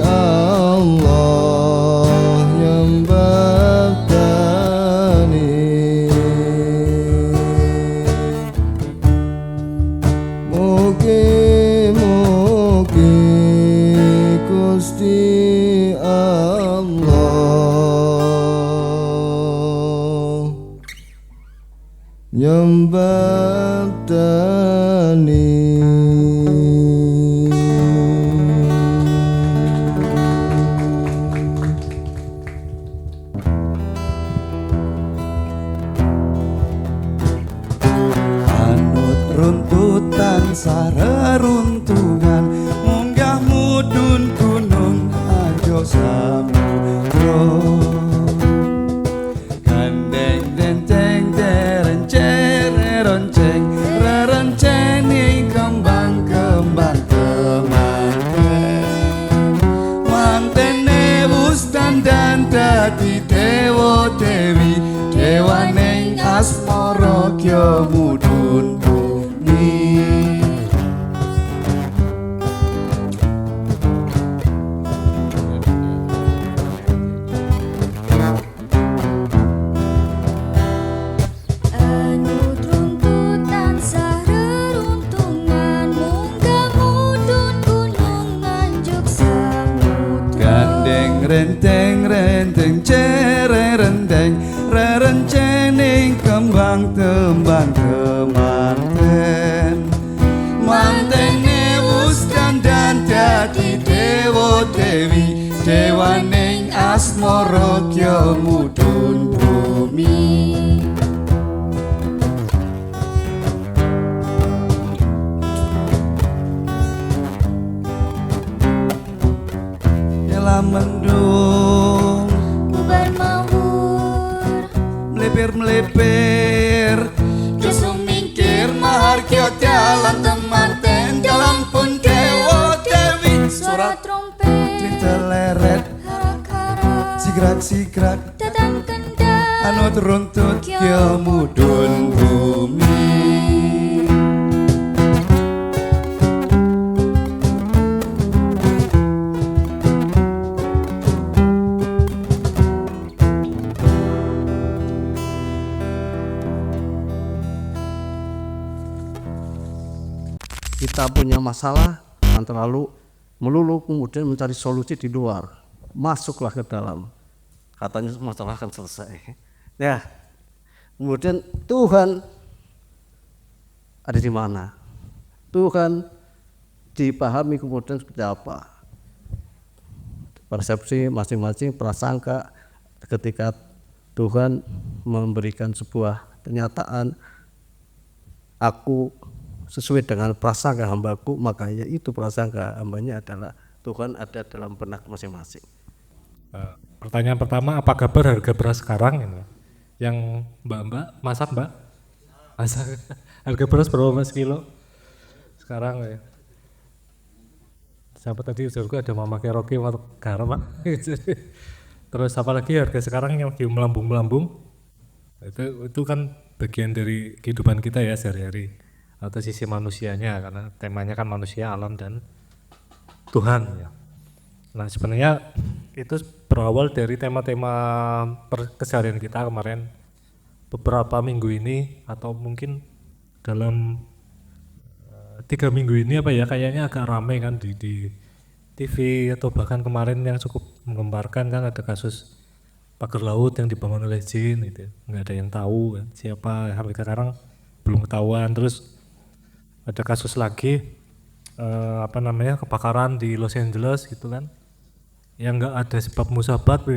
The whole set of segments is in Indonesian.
Allah nyembadani. Mugi-mugi Gusti Allah nyembadani. Anut runtutan sareruntungan, munggah mudun gunung ajo samudra. Gandeng denteng derenceng reronceng, rerenceni kembang-kembang temanten. Mantene wus dandan dadi dewa dewi, dewaning asmara kya mudhun bumi. Anut runtutan sareruntungan, munggah mudun gunung nganjuk samudra. Gandeng renteng renteng cere renteng, rerencening kembang tembang kemanten. Mantene wus dandan dadi dewa dewi, dewaning asmara kya mudhun bumi. Ela mendung Bubar mawur, melepir-melepir, kesung mingkir mahargya dalan temanten, dalam pun dewa dewi. suara trompet, Cinteleret harak-harak, sigrak-sigrak, datang kendang. anut runtut kya mudhun bumi. Kita punya masalah, jangan terlalu melulu kemudian mencari solusi di luar. Masuklah ke dalam. Katanya masalah akan selesai. Ya. Kemudian Tuhan ada di mana? Tuhan dipahami kemudian seperti apa? Persepsi masing-masing, prasangka ketika Tuhan memberikan sebuah kenyataan, aku sesuai dengan prasangka hambaku, makanya itu prasangka hambanya adalah Tuhan ada dalam benak masing-masing. Pertanyaan pertama, apa kabar harga beras sekarang? Yang mbak-mbak, masak mbak? Masak. Harga beras berapa mas kilo? Sekarang ya. Siapa tadi usulku ada Mama Keroki atau garam pak. Terus apa lagi harga sekarang yang lagi melambung-melambung? Itu kan bagian dari kehidupan kita ya sehari-hari. Atau sisi manusianya, karena temanya kan manusia, alam, dan Tuhan ya. Nah sebenarnya itu berawal dari tema-tema keseharian kita kemarin beberapa minggu ini, atau mungkin dalam 3 minggu ini apa ya, kayaknya agak ramai kan di TV, atau bahkan kemarin yang cukup menggemparkan kan ada kasus pagar laut yang dibangun oleh jin gitu. Nggak ada yang tahu kan siapa, sampai sekarang belum ketahuan. Terus ada kasus lagi kebakaran di Los Angeles gitu kan, yang nggak ada sebab musabab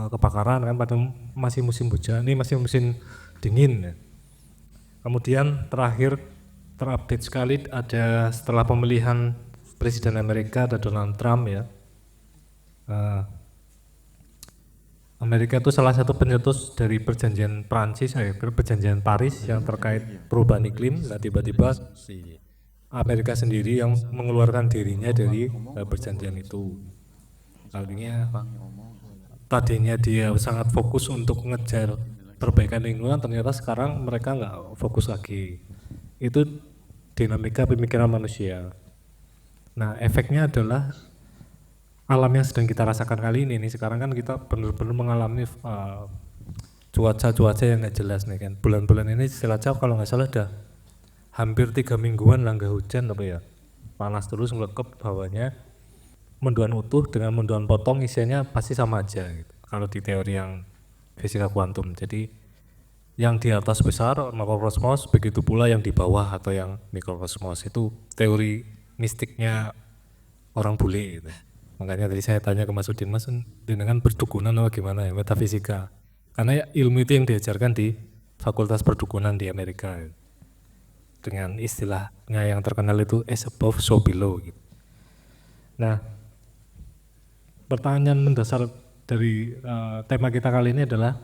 kebakaran kan, pada masih musim hujan, ini masih musim dingin ya. Kemudian terakhir terupdate sekali ada setelah pemilihan Presiden Amerika ada Donald Trump ya. Amerika itu salah satu pencetus dari perjanjian Prancis, perjanjian Paris yang terkait perubahan iklim. Nah tiba-tiba Amerika sendiri yang mengeluarkan dirinya dari perjanjian itu. Artinya tadinya dia sangat fokus untuk mengejar perbaikan lingkungan, ternyata sekarang mereka nggak fokus lagi. Itu dinamika pemikiran manusia. Nah efeknya adalah alam yang sedang kita rasakan kali ini nih, sekarang kan kita benar-benar mengalami cuaca yang nggak jelas nih kan. Bulan-bulan ini Cilacap kalau nggak salah udah hampir 3 mingguan lah nggak hujan apa ya, panas terus ngelekep bawahnya. Menduan utuh dengan menduan potong isinya pasti sama aja gitu, kalau di teori yang fisika kuantum. Jadi yang di atas besar makrokosmos, begitu pula yang di bawah atau yang mikrokosmos. Itu teori mistiknya orang bule gitu. Makanya tadi saya tanya ke Mas Udin, Mas dengan perdukunan atau gimana ya, metafisika. Karena ya, ilmu itu yang diajarkan di Fakultas Perdukunan di Amerika gitu. Dengan istilahnya yang terkenal itu as above so below gitu. Nah, pertanyaan mendasar dari tema kita kali ini adalah,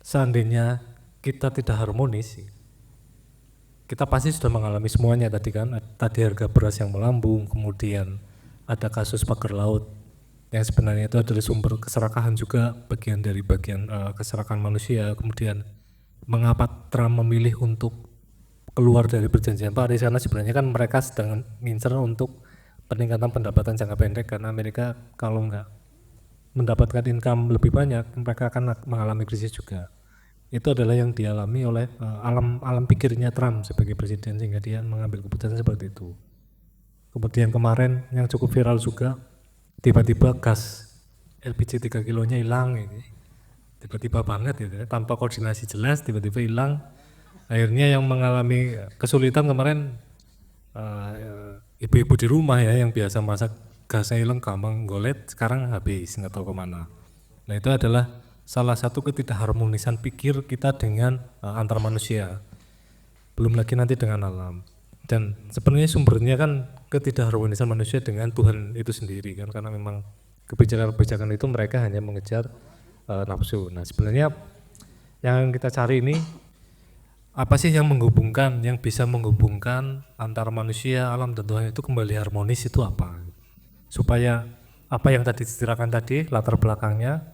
seandainya kita tidak harmonis, kita pasti sudah mengalami semuanya tadi kan. Tadi harga beras yang melambung, kemudian ada kasus pagar laut yang sebenarnya itu adalah sumber keserakahan juga, bagian keserakahan manusia. Kemudian mengapa Trump memilih untuk keluar dari perjanjian Paris, karena sebenarnya kan mereka sedang ngincer untuk peningkatan pendapatan jangka pendek, karena Amerika kalau nggak mendapatkan income lebih banyak mereka akan mengalami krisis juga. Itu adalah yang dialami oleh alam pikirnya Trump sebagai presiden, sehingga dia mengambil keputusan seperti itu. Kemudian kemarin yang cukup viral juga, tiba-tiba gas LPG 3 kilonya hilang ini. Tiba-tiba banget gitu, tanpa koordinasi jelas tiba-tiba hilang. Akhirnya yang mengalami kesulitan kemarin ibu-ibu di rumah ya, yang biasa masak gasnya hilang gampang golet, sekarang habis nggak tahu kemana. Nah itu adalah salah satu ketidakharmonisan pikir kita dengan antar manusia, belum lagi nanti dengan alam. Dan sebenarnya sumbernya kan ketidakharmonisan manusia dengan Tuhan itu sendiri kan, karena memang kebijakan-kebijakan itu mereka hanya mengejar nafsu. Nah sebenarnya yang kita cari ini, apa sih yang menghubungkan, yang bisa menghubungkan antara manusia, alam dan Tuhan itu kembali harmonis, itu apa? Supaya apa yang tadi diceritakan tadi, latar belakangnya,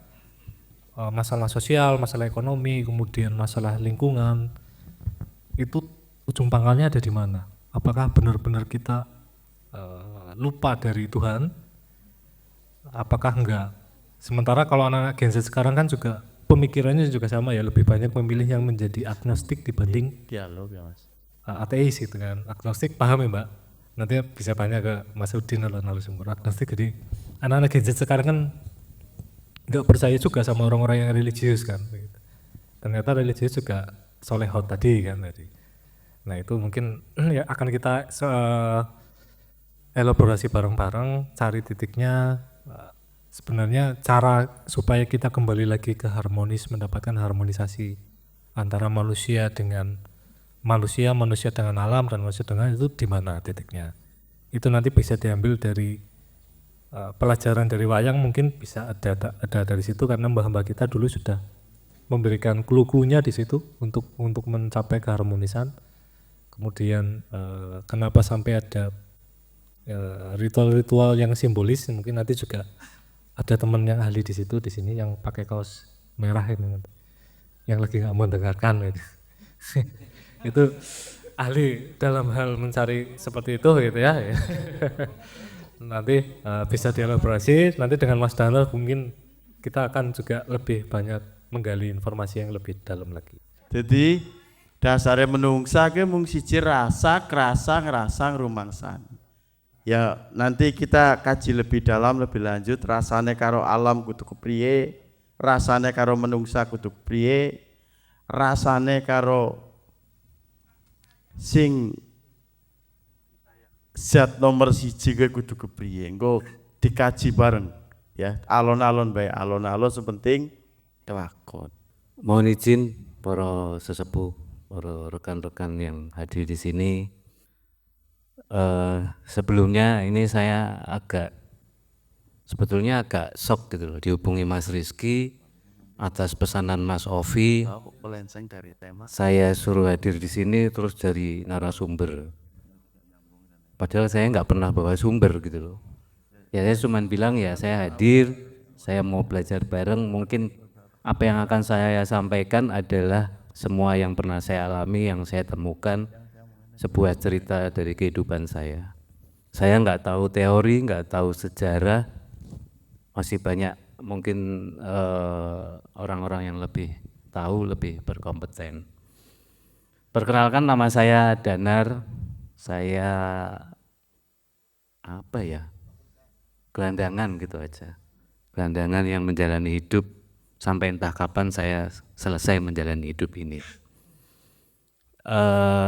masalah sosial, masalah ekonomi, kemudian masalah lingkungan, itu ujung pangkalnya ada di mana? Apakah benar-benar kita lupa dari Tuhan? Apakah enggak? Sementara kalau anak-anak Gen Z sekarang kan juga pemikirannya juga sama ya, lebih banyak memilih yang menjadi agnostik dibanding dialog ya Mas. Ateis gitu kan. Agnostik paham ya Mbak? Nanti bisa tanya ke Mas Udin atau narasumber agnostik. Jadi anak-anak Gen Z sekarang kan nggak percaya juga sama orang-orang yang religius kan. Ternyata religius juga solehot tadi kan tadi. Nah itu mungkin ya akan kita elaborasi bareng-bareng, cari titiknya. Sebenarnya cara supaya kita kembali lagi ke harmonis, mendapatkan harmonisasi antara manusia dengan manusia dengan alam, dan manusia dengan itu di mana titiknya. Itu nanti bisa diambil dari pelajaran dari wayang, mungkin bisa ada dari situ, karena mbah-mbah kita dulu sudah memberikan clue-cluenya di situ untuk mencapai keharmonisan. Kemudian kenapa sampai ada ritual-ritual yang simbolis, mungkin nanti juga ada teman yang ahli di situ, di sini yang pakai kaos merah ini, yang lagi nggak mendengarkan gitu. Itu ahli dalam hal mencari seperti itu gitu ya. Nanti bisa dielaborasi, nanti dengan Mas Daniel mungkin kita akan juga lebih banyak menggali informasi yang lebih dalam lagi. Jadi dasarnya menungsa ke mung siji rasa, krasa, ngerasa, ngrumangsan. Ya nanti kita kaji lebih dalam, lebih lanjut, rasane karo alam kudu kepriye, rasane karo menungsa kudu kepriye, rasane karo sing zat nomor siji ke kudu kepriye. Engko dikaji bareng ya, alon-alon bae, alon-alon sepenting tawakon. Mohon izin para sesepuh, para rekan-rekan yang hadir di sini. Sebelumnya ini saya sebetulnya agak shock gitu loh, dihubungi Mas Rizky atas pesanan Mas Ovi. Melenceng dari tema. Saya suruh hadir di sini terus dari narasumber. Padahal saya nggak pernah bawa sumber gitu loh. Ya saya cuma bilang ya saya hadir, saya mau belajar bareng. Mungkin apa yang akan saya sampaikan adalah semua yang pernah saya alami, yang saya temukan, sebuah cerita dari kehidupan saya. Saya nggak tahu teori, nggak tahu sejarah, masih banyak mungkin orang-orang yang lebih tahu, lebih berkompeten. Perkenalkan, nama saya Danar, saya apa ya, gelandangan gitu aja, gelandangan yang menjalani hidup sampai entah kapan saya selesai menjalani hidup ini.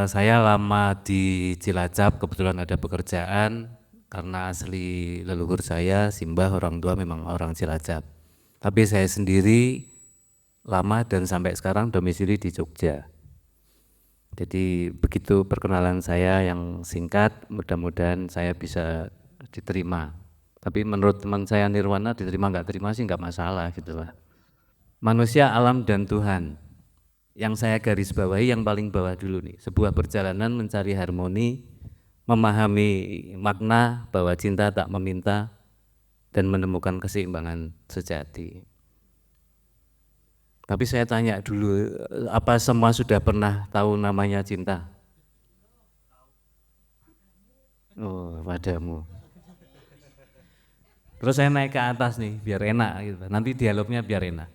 Saya lama di Cilacap, kebetulan ada pekerjaan, karena asli leluhur saya, simbah orang tua memang orang Cilacap. Tapi saya sendiri lama dan sampai sekarang domisili di Jogja. Jadi begitu perkenalan saya yang singkat, mudah-mudahan saya bisa diterima. Tapi menurut teman saya Nirwana, diterima nggak terima sih nggak masalah gitu lah. Manusia, alam, dan Tuhan. Yang saya garis bawahi yang paling bawah dulu nih, sebuah perjalanan mencari harmoni, memahami makna bahwa cinta tak meminta, dan menemukan keseimbangan sejati. Tapi saya tanya dulu, apa semua sudah pernah tahu namanya cinta? Oh, padamu. Terus saya naik ke atas nih, biar enak gitu. Nanti dialognya biar enak.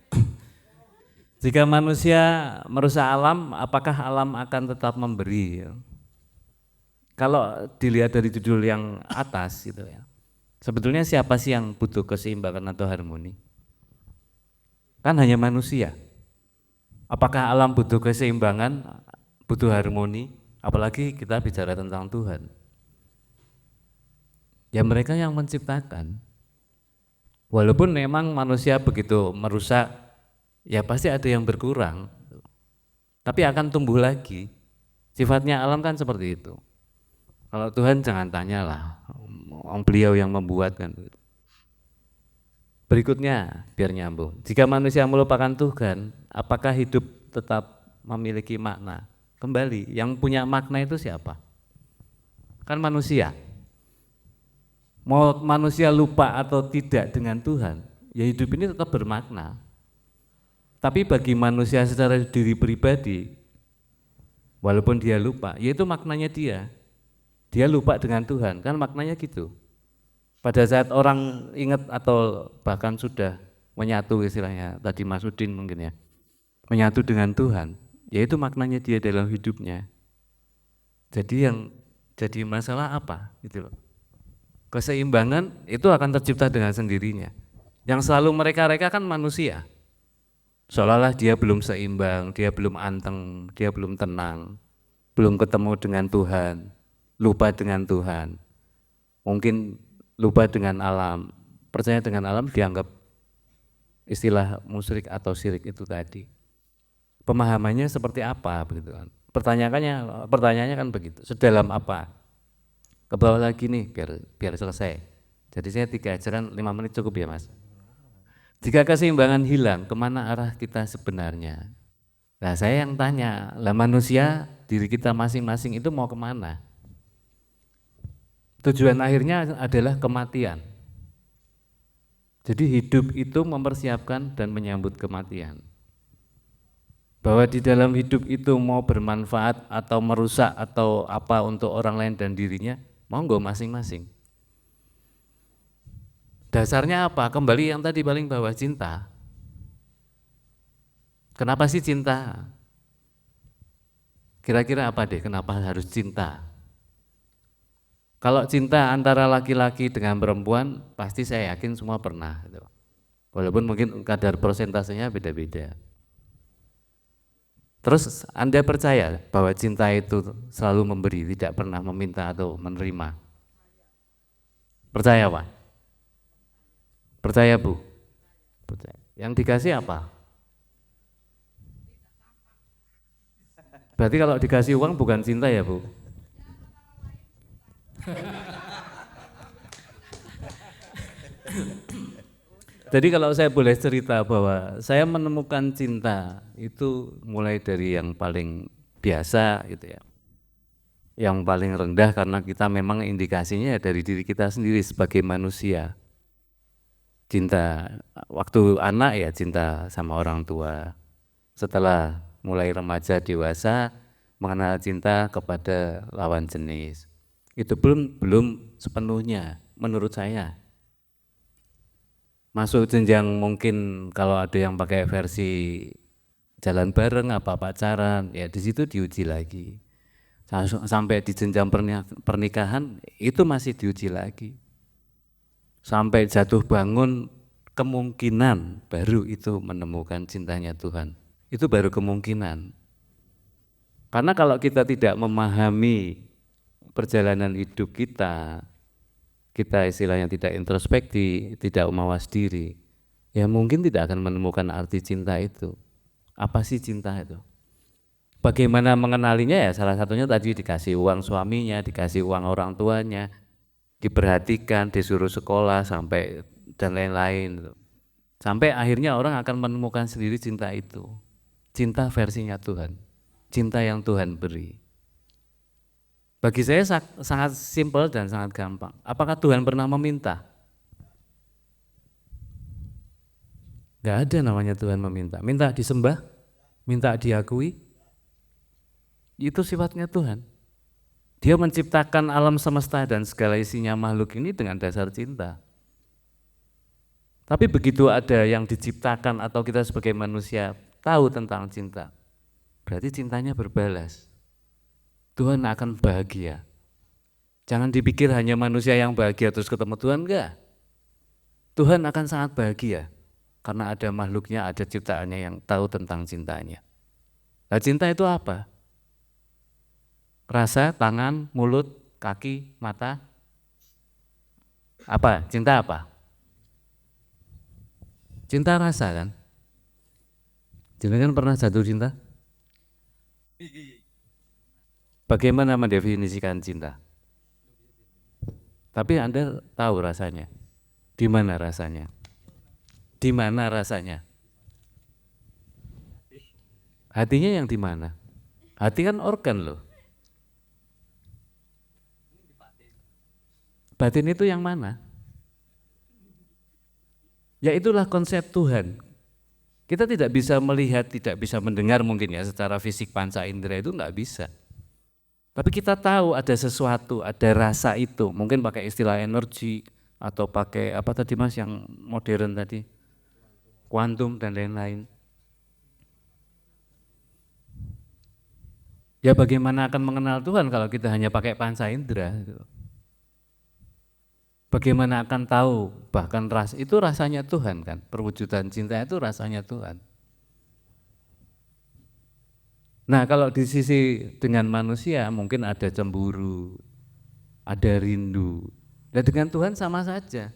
Jika manusia merusak alam, apakah alam akan tetap memberi? Kalau dilihat dari judul yang atas gitu ya, sebetulnya siapa sih yang butuh keseimbangan atau harmoni? Kan hanya manusia. Apakah alam butuh keseimbangan, butuh harmoni? Apalagi kita bicara tentang Tuhan. Ya mereka yang menciptakan. Walaupun memang manusia begitu merusak, ya pasti ada yang berkurang. Tapi akan tumbuh lagi. Sifatnya alam kan seperti itu. Kalau Tuhan jangan tanyalah, beliau yang membuat kan. Berikutnya biar nyambung. Jika manusia melupakan Tuhan, apakah hidup tetap memiliki makna? Kembali, yang punya makna itu siapa? Kan manusia. Mau manusia lupa atau tidak dengan Tuhan, ya hidup ini tetap bermakna. Tapi bagi manusia secara diri pribadi, walaupun dia lupa, ya itu maknanya dia. Dia lupa dengan Tuhan, kan maknanya gitu. Pada saat orang ingat atau bahkan sudah menyatu istilahnya, tadi Mas Udin mungkin ya, menyatu dengan Tuhan, ya itu maknanya dia dalam hidupnya. Jadi yang jadi masalah apa? Gitu loh. Keseimbangan itu akan tercipta dengan sendirinya. Yang selalu mereka-reka kan manusia. Seolah-olah dia belum seimbang, dia belum anteng, dia belum tenang, belum ketemu dengan Tuhan, lupa dengan Tuhan, mungkin lupa dengan alam, percaya dengan alam dianggap istilah musyrik atau syirik itu tadi. Pemahamannya seperti apa begitu kan? Pertanyaannya kan begitu, sedalam apa? Ke bawah lagi nih biar selesai. Jadi saya 3 ajaran 5 menit cukup ya Mas. Jika keseimbangan hilang, kemana arah kita sebenarnya? Nah saya yang tanya, lah manusia diri kita masing-masing itu mau kemana? Tujuan akhirnya adalah kematian. Jadi hidup itu mempersiapkan dan menyambut kematian. Bahwa di dalam hidup itu mau bermanfaat atau merusak atau apa untuk orang lain dan dirinya, monggo masing-masing. Dasarnya apa? Kembali yang tadi paling bawah, cinta. Kenapa sih cinta? Kira-kira apa deh kenapa harus cinta? Kalau cinta antara laki-laki dengan perempuan, pasti saya yakin semua pernah. Walaupun mungkin kadar persentasenya beda-beda. Terus Anda percaya bahwa cinta itu selalu memberi, tidak pernah meminta atau menerima? Percaya Pak? Percaya Bu? Percaya. Yang dikasih apa? Berarti kalau dikasih uang bukan cinta ya Bu? Jadi kalau saya boleh cerita bahwa saya menemukan cinta itu mulai dari yang paling biasa gitu ya, yang paling rendah karena kita memang indikasinya dari diri kita sendiri sebagai manusia. Cinta waktu anak ya cinta sama orang tua, setelah mulai remaja dewasa mengenal cinta kepada lawan jenis. Itu belum sepenuhnya menurut saya. masuk jenjang mungkin kalau ada yang pakai versi jalan bareng apa pacaran, ya di situ diuji lagi. Sampai di jenjang pernikahan itu masih diuji lagi. Sampai jatuh bangun kemungkinan baru itu menemukan cintanya Tuhan. Itu baru kemungkinan. Karena kalau kita tidak memahami perjalanan hidup kita istilahnya tidak introspeksi, tidak mawas diri, ya mungkin tidak akan menemukan arti cinta itu. Apa sih cinta itu? Bagaimana mengenalinya ya salah satunya tadi dikasih uang suaminya, dikasih uang orang tuanya, diperhatikan, disuruh sekolah sampai dan lain-lain. Sampai akhirnya orang akan menemukan sendiri cinta itu. Cinta versinya Tuhan, cinta yang Tuhan beri. Bagi saya sangat simpel dan sangat gampang. Apakah Tuhan pernah meminta? Gak ada namanya Tuhan meminta. Minta disembah, minta diakui. Itu sifatnya Tuhan. Dia menciptakan alam semesta dan segala isinya makhluk ini dengan dasar cinta. Tapi begitu ada yang diciptakan atau kita sebagai manusia tahu tentang cinta, berarti cintanya berbalas. Tuhan akan bahagia. Jangan dipikir hanya manusia yang bahagia terus ketemu Tuhan, enggak. Tuhan akan sangat bahagia karena ada makhluknya, ada ciptaannya yang tahu tentang cintanya. Nah, cinta itu apa? Rasa, tangan, mulut, kaki, mata. Apa? Cinta apa? Cinta rasa kan? Jangan pernah jatuh cinta? Bagaimana mendefinisikan cinta? Tapi Anda tahu rasanya. Di mana rasanya? Di mana rasanya? Hatinya yang di mana? Hati kan organ loh. Batin itu yang mana? Ya itulah konsep Tuhan. Kita tidak bisa melihat, tidak bisa mendengar mungkin ya secara fisik panca indera itu enggak bisa. Tapi kita tahu ada sesuatu, ada rasa itu, mungkin pakai istilah energi atau pakai apa tadi Mas yang modern tadi, kuantum dan lain-lain. Ya bagaimana akan mengenal Tuhan kalau kita hanya pakai panca indera? Bagaimana akan tahu bahkan itu rasanya Tuhan kan, perwujudan cinta itu rasanya Tuhan. Nah kalau di sisi dengan manusia mungkin ada cemburu, ada rindu. Dan dengan Tuhan sama saja.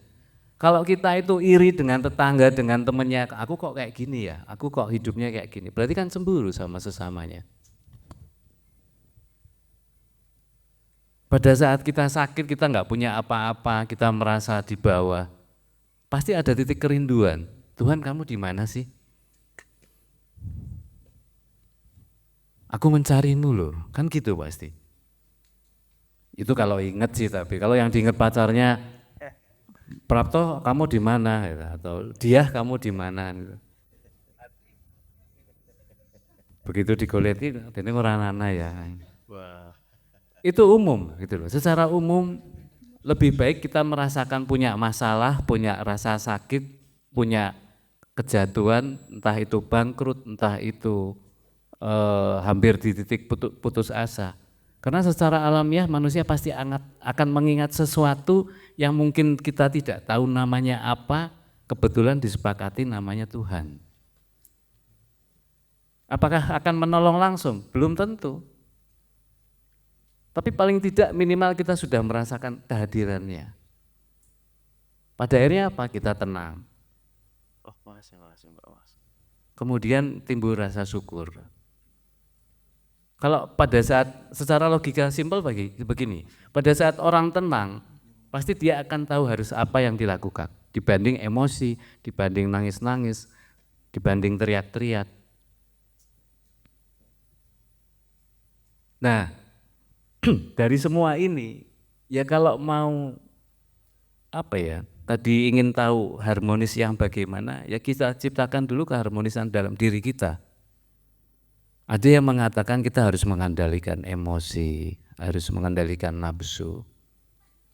Kalau kita itu iri dengan tetangga, dengan temannya, aku kok kayak gini ya, aku kok hidupnya kayak gini, berarti kan cemburu sama sesamanya. Pada saat kita sakit, kita nggak punya apa-apa, kita merasa di bawah, pasti ada titik kerinduan. Tuhan kamu di mana sih? Aku mencarimu loh, kan gitu pasti. Itu kalau inget sih, tapi kalau yang diinget pacarnya, Prapto kamu di mana? Atau dia kamu di mana? Begitu digoleti, ini orang anak ya. Wah. Itu umum gitu loh. Secara umum lebih baik kita merasakan punya masalah, punya rasa sakit, punya kejatuhan, entah itu bangkrut, entah itu hampir di titik putus asa. Karena secara alamiah manusia pasti akan mengingat sesuatu yang mungkin kita tidak tahu namanya apa, kebetulan disepakati namanya Tuhan. Apakah akan menolong langsung? Belum tentu. Tapi paling tidak minimal kita sudah merasakan kehadirannya. Pada akhirnya apa? Kita tenang. Oh, makasih Mbak Mas. Kemudian timbul rasa syukur. Kalau pada saat secara logika simpel begini, pada saat orang tenang, pasti dia akan tahu harus apa yang dilakukan. Dibanding emosi, dibanding nangis-nangis, dibanding teriak-teriak. Nah, dari semua ini, ya kalau mau apa ya, tadi ingin tahu harmonis yang bagaimana, ya kita ciptakan dulu keharmonisan dalam diri kita. Ada yang mengatakan kita harus mengendalikan emosi, harus mengendalikan nafsu.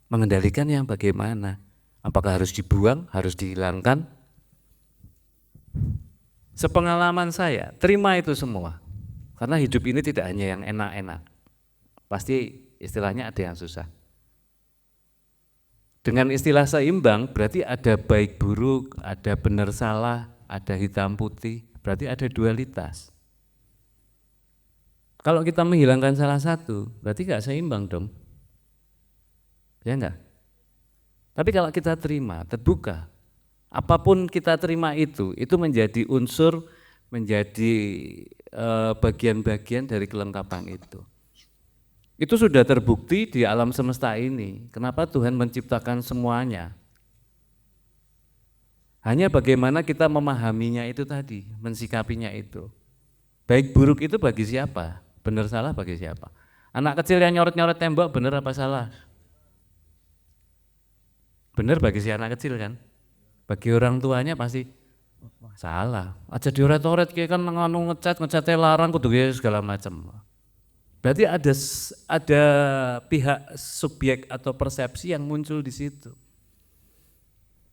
Mengendalikan yang bagaimana? Apakah harus dibuang, harus dihilangkan? Sepengalaman saya, terima itu semua. Karena hidup ini tidak hanya yang enak-enak. Pasti istilahnya ada yang susah. Dengan istilah seimbang berarti ada baik buruk, ada benar salah, ada hitam putih, berarti ada dualitas. Kalau kita menghilangkan salah satu, berarti nggak seimbang dong. Ya enggak? Tapi kalau kita terima, terbuka, apapun kita terima itu menjadi unsur, menjadi bagian-bagian dari kelengkapan itu. Itu sudah terbukti di alam semesta ini. Kenapa Tuhan menciptakan semuanya? Hanya bagaimana kita memahaminya itu tadi, mensikapinya itu. Baik buruk itu bagi siapa? Benar salah bagi siapa? Anak kecil yang nyoret-nyoret tembok benar apa salah? Benar bagi si anak kecil kan? Bagi orang tuanya pasti salah. Aja dioret-oret kayak kan nganu ngecatnya larang kudu segala macam. Berarti ada pihak subjek atau persepsi yang muncul di situ.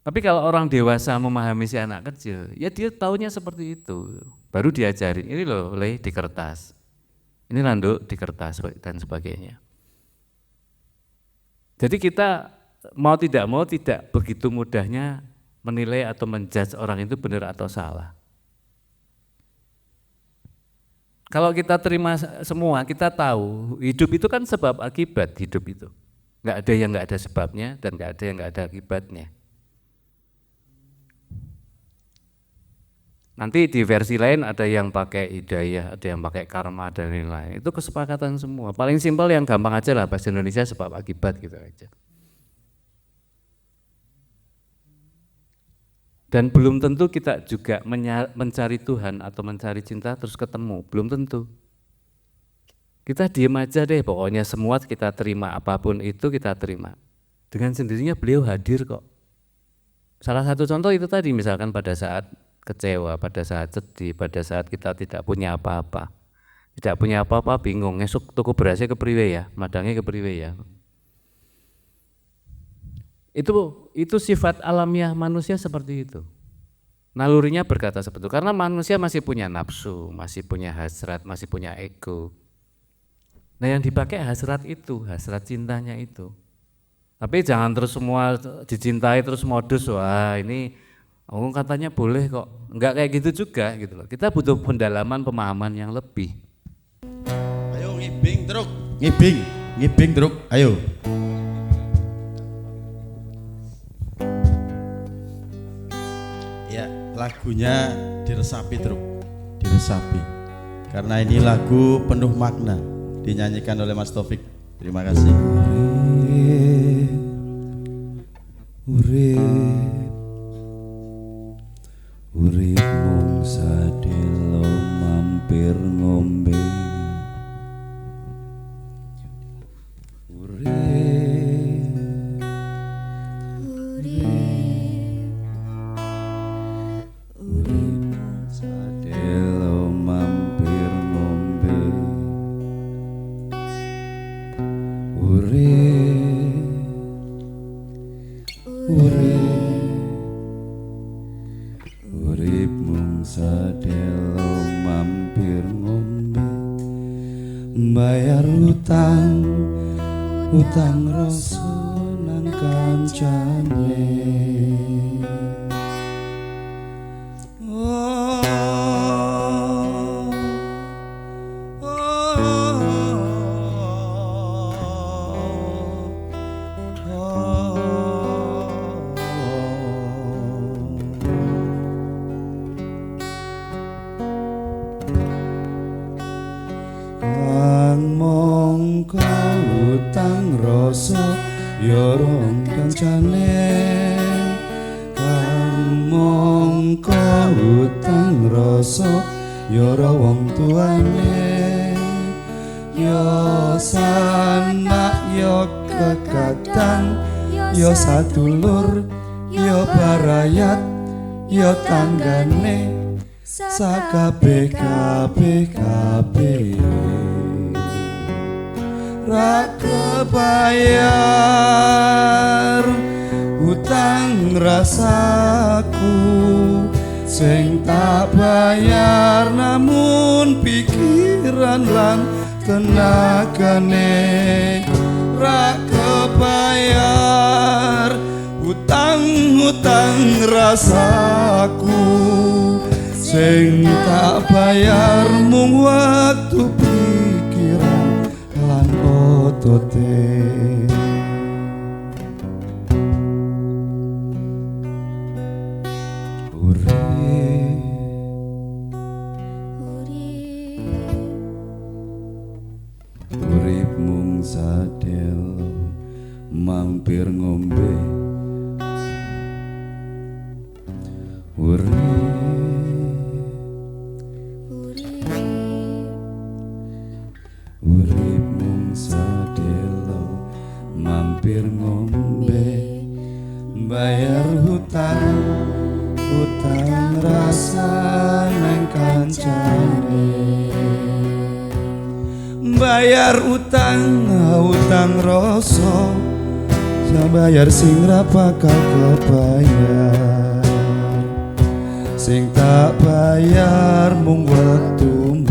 Tapi kalau orang dewasa memahami si anak kecil, ya dia taunya seperti itu. Baru diajarin, ini loh Le di kertas. Ini landuk di kertas dan sebagainya. Jadi kita mau tidak begitu mudahnya menilai atau menjudge orang itu benar atau salah. Kalau kita terima semua, kita tahu hidup itu kan sebab akibat hidup itu. Nggak ada yang nggak ada sebabnya dan nggak ada yang nggak ada akibatnya. Nanti di versi lain ada yang pakai hidayah, ada yang pakai karma dan lain-lain. Itu kesepakatan semua. Paling simpel yang gampang aja lah bahasa Indonesia sebab akibat gitu aja. Dan belum tentu kita juga mencari Tuhan atau mencari cinta terus ketemu, belum tentu. Kita diem aja deh, pokoknya semua kita terima, apapun itu kita terima. Dengan sendirinya beliau hadir kok. Salah satu contoh itu tadi, misalkan pada saat kecewa, pada saat sedih, pada saat kita tidak punya apa-apa. Tidak punya apa-apa, bingung, esok tuku berasnya kepriwe ya, madangnya kepriwe ya. Itu sifat alamiah manusia seperti itu. Nalurinya berkata seperti itu, karena manusia masih punya nafsu, masih punya hasrat, masih punya ego. Nah yang dipakai hasrat itu, hasrat cintanya itu. Tapi jangan terus semua dicintai terus modus, wah ini katanya boleh kok. Enggak kayak gitu juga gitu loh. Kita butuh pendalaman pemahaman yang lebih. Ayo ngibing truk, ngibing truk, ayo. Ya, lagunya diresapi truk, diresapi. Karena ini lagu penuh makna, dinyanyikan oleh Mas Taufik. Terima kasih. Urip mung sadelo mampir ngombe. Urip sadelo mampir ngombe. Urip mung sadelo mampir ngombe. Bayar utang rasa nang kancane. Utang rasa ya rong kancane, kang mongko utang rasa ya ora wong tuane, ya sanak ya kekatan, ya sadulur ya barayat, ya tanggane sakabeh-kabeh ra kebayar utang rasaku sing tak bayar namun pikiran lan tenagane ra kebayar utang-utang rasaku sing tak bayar mung waktu pikiran lan otote. Urip mung sadelo mampir ngombe urip mung sadelo mampir ngombe bayar hutang rasa nang kancane bayar utang rasa ya bayar sing ra bakal kebayar sing tak bayar mung wektumu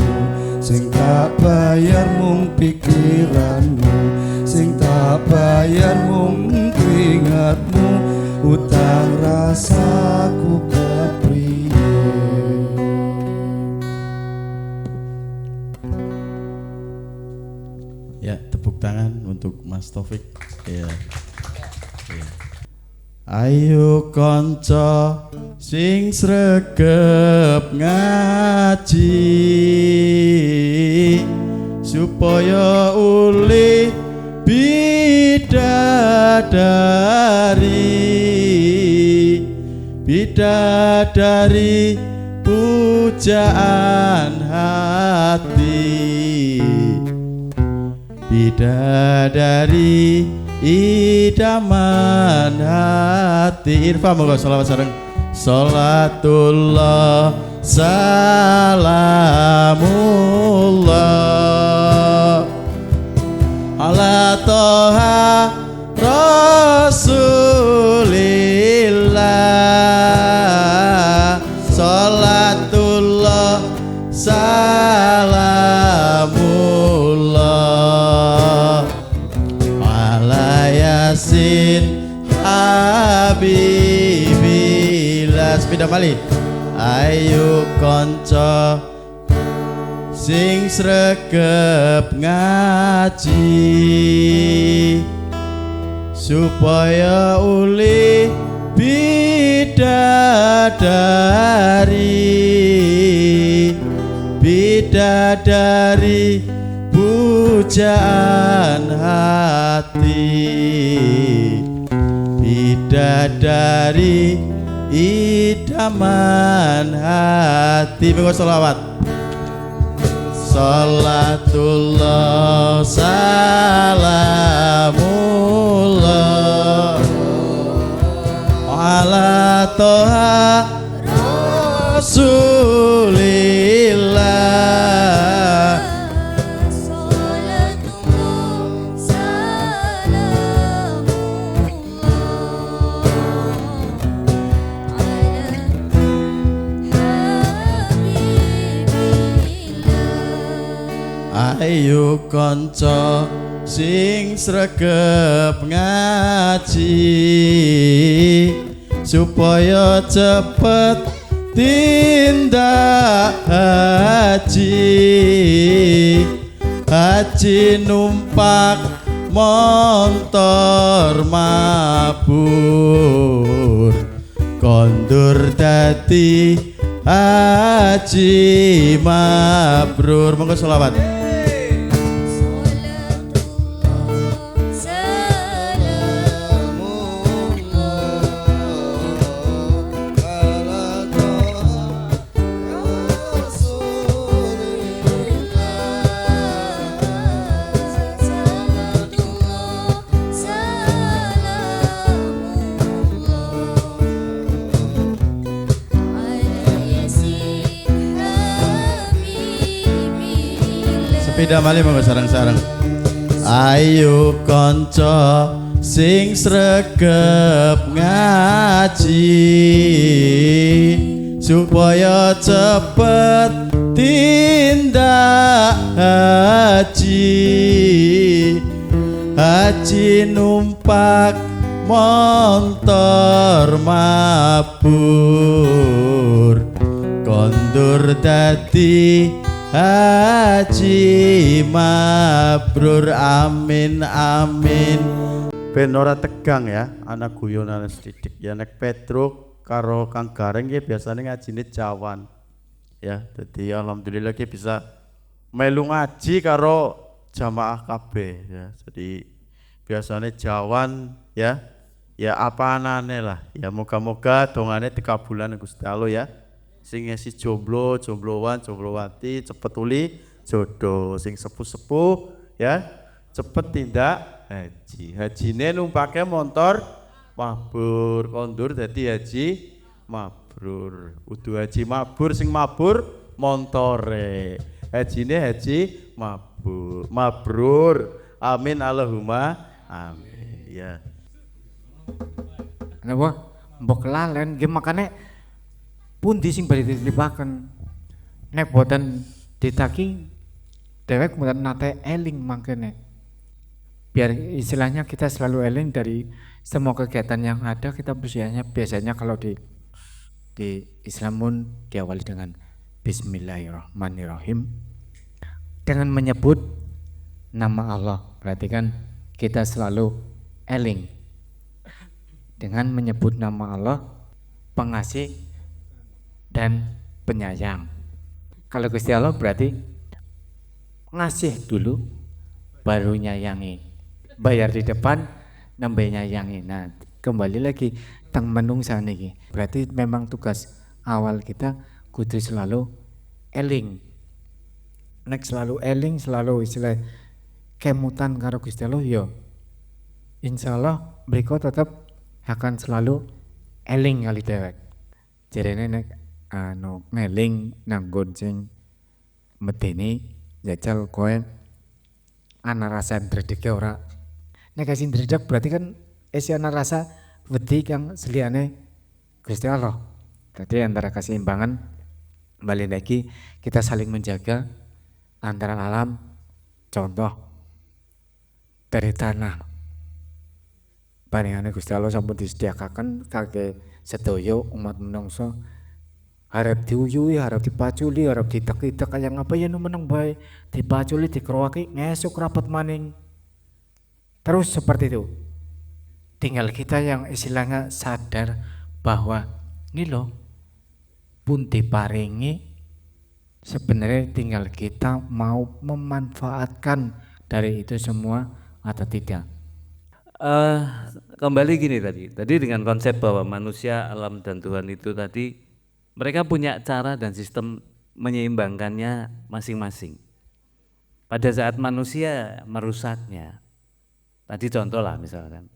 sing tak bayar mung pikiranmu sing tak bayar mung keringatmu utang rasaku kepriye. Ya, tepuk tangan untuk Mas Taufik. Ya. Ya. Ayo kanca sing sregep ngaji supaya uli bidadari pujaan hati bidadari idaman hati. Irfa moga sholawat sareng. Sholatullah salamullah ala toha rasulillah. Sholatullah salamullah ala yasin habibillah. Sepeda malih. Ayo konco sing sregep ngaji supaya uli bidadari pujaan hati bidadari idaman hati. Monggo sholawat. Sholatullah salamullah ala toha rasulillah. Ayo konco sing sregep ngaji supaya cepet tindak haji numpak montor mabur kondur dadi haji mabrur. Monggo sholawat. Sepeda malih monggo sareng-sareng. Ayo konco sing sregep ngaji supaya cepet tindak haji numpak montor mabur kondur dadi haji mabrur amin amin. Ben ora tegang ya, anak guyonan sedidik ya nek Petruk karo Kang Gareng ya biasanya ngajine jawan. Ya, jadi alhamdulillah ki bisa melu ngaji karo jamaah kabeh ya. Jadi biasanya jawan ya. Ya apa anane lah. Ya moga-moga dongane dikabulan Gusti Allah ya. Sing ngisi jomblo, jombloan, jomblowati cepet uli jodoh, sing sepuh-sepuh ya cepet tindak haji. Hajine numpake montor mabur, kondur dadi haji mabrur. Udu haji mabur sing mabur montore. Hajine haji mabur, mabrur. Amin Allahumma amin. Ya. Napa mbok kelalen nggih makane pundi sing badhe dititipaken nek boten ditaki dewek mboten nate eling mangkene biar istilahnya kita selalu eling dari semua kegiatan yang ada kita biasanya kalau di Islamun diawali dengan Bismillahirrahmanirrahim dengan menyebut nama Allah berarti kan kita selalu eling dengan menyebut nama Allah pengasih dan penyayang. Kalau Gusti Allah berarti ngasih dulu baru nyayangi, bayar di depan nambah nyayangi. Nah kembali lagi teng menungsa niki berarti memang tugas awal kita kudu selalu eling. Nek selalu eling selalu istilah kemutan karo Gusti Allah yo insya Allah berikut tetap akan selalu eling kali dewek. Jarene nek ngeling nanggon sing medeni jajal kowe ana rasa ndredeg ora. Nek kasih ndredeg berarti kan isi ana rasa wedi kang seliyane Gusti Allah. Jadi antara keseimbangan balik lagi kita saling menjaga antara alam contoh dari tanah. Paningane Gusti Allah sampun disediakaken kangge sedaya umat menungso harap diuyui, harap dipaculi, harap ditek-itek kaya ngapa ya meneng bae, dipaculi, dikeroaki, ngesuk rapat maning. Terus seperti itu. Tinggal kita yang istilahnya sadar bahwa ini loh pun diparingi sebenarnya tinggal kita mau memanfaatkan dari itu semua atau tidak. Kembali gini tadi dengan konsep bahwa manusia, alam dan Tuhan itu tadi mereka punya cara dan sistem menyeimbangkannya masing-masing. Pada saat manusia merusaknya, tadi contoh lah misalkan,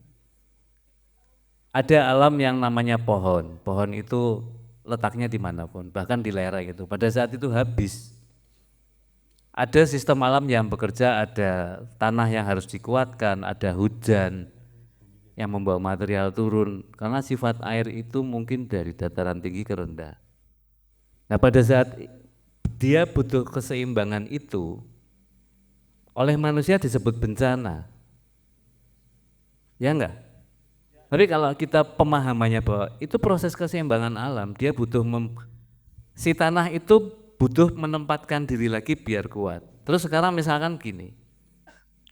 ada alam yang namanya pohon. Pohon itu letaknya dimanapun, bahkan di lereng itu. Pada saat itu habis. Ada sistem alam yang bekerja, ada tanah yang harus dikuatkan, ada hujan yang membawa material turun. Karena sifat air itu mungkin dari dataran tinggi ke rendah. Nah pada saat dia butuh keseimbangan itu, oleh manusia disebut bencana. Ya enggak? Tapi kalau kita pemahamannya bahwa itu proses keseimbangan alam, dia butuh si tanah itu butuh menempatkan diri lagi biar kuat. Terus sekarang misalkan gini,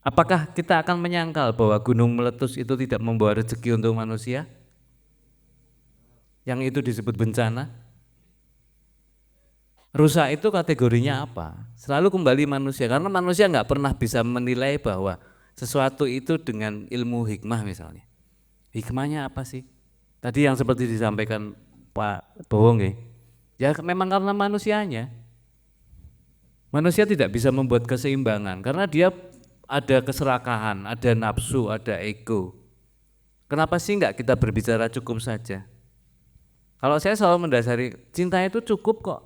apakah kita akan menyangkal bahwa gunung meletus itu tidak membawa rezeki untuk manusia? Yang itu disebut bencana? Rusak itu kategorinya apa? Selalu kembali manusia, karena manusia nggak pernah bisa menilai bahwa sesuatu itu dengan ilmu hikmah misalnya. Hikmahnya apa sih? Tadi yang seperti disampaikan Pak Bowo nggih. Ya memang karena manusianya. Manusia tidak bisa membuat keseimbangan karena dia ada keserakahan, ada nafsu, ada ego. Kenapa sih enggak kita berbicara cukup saja? Kalau saya selalu mendasari cinta itu cukup kok.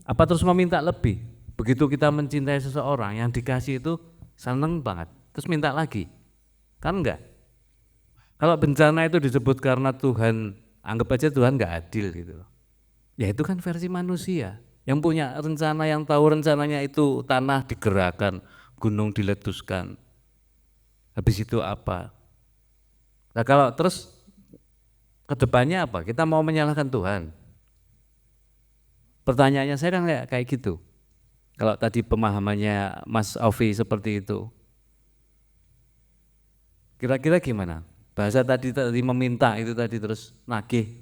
Apa terus meminta lebih? Begitu kita mencintai seseorang, yang dikasih itu seneng banget, terus minta lagi. Kan enggak? Kalau bencana itu disebut karena Tuhan anggap aja Tuhan nggak adil gitu loh. Ya itu kan versi manusia. Yang punya rencana, yang tahu rencananya itu tanah digerakkan, gunung diletuskan. Habis itu apa? Nah kalau terus kedepannya apa? Kita mau menyalahkan Tuhan? Pertanyaannya saya kan kayak gitu. Kalau tadi pemahamannya Mas Aufi seperti itu, kira-kira gimana? Bahasa tadi meminta itu tadi terus nagih.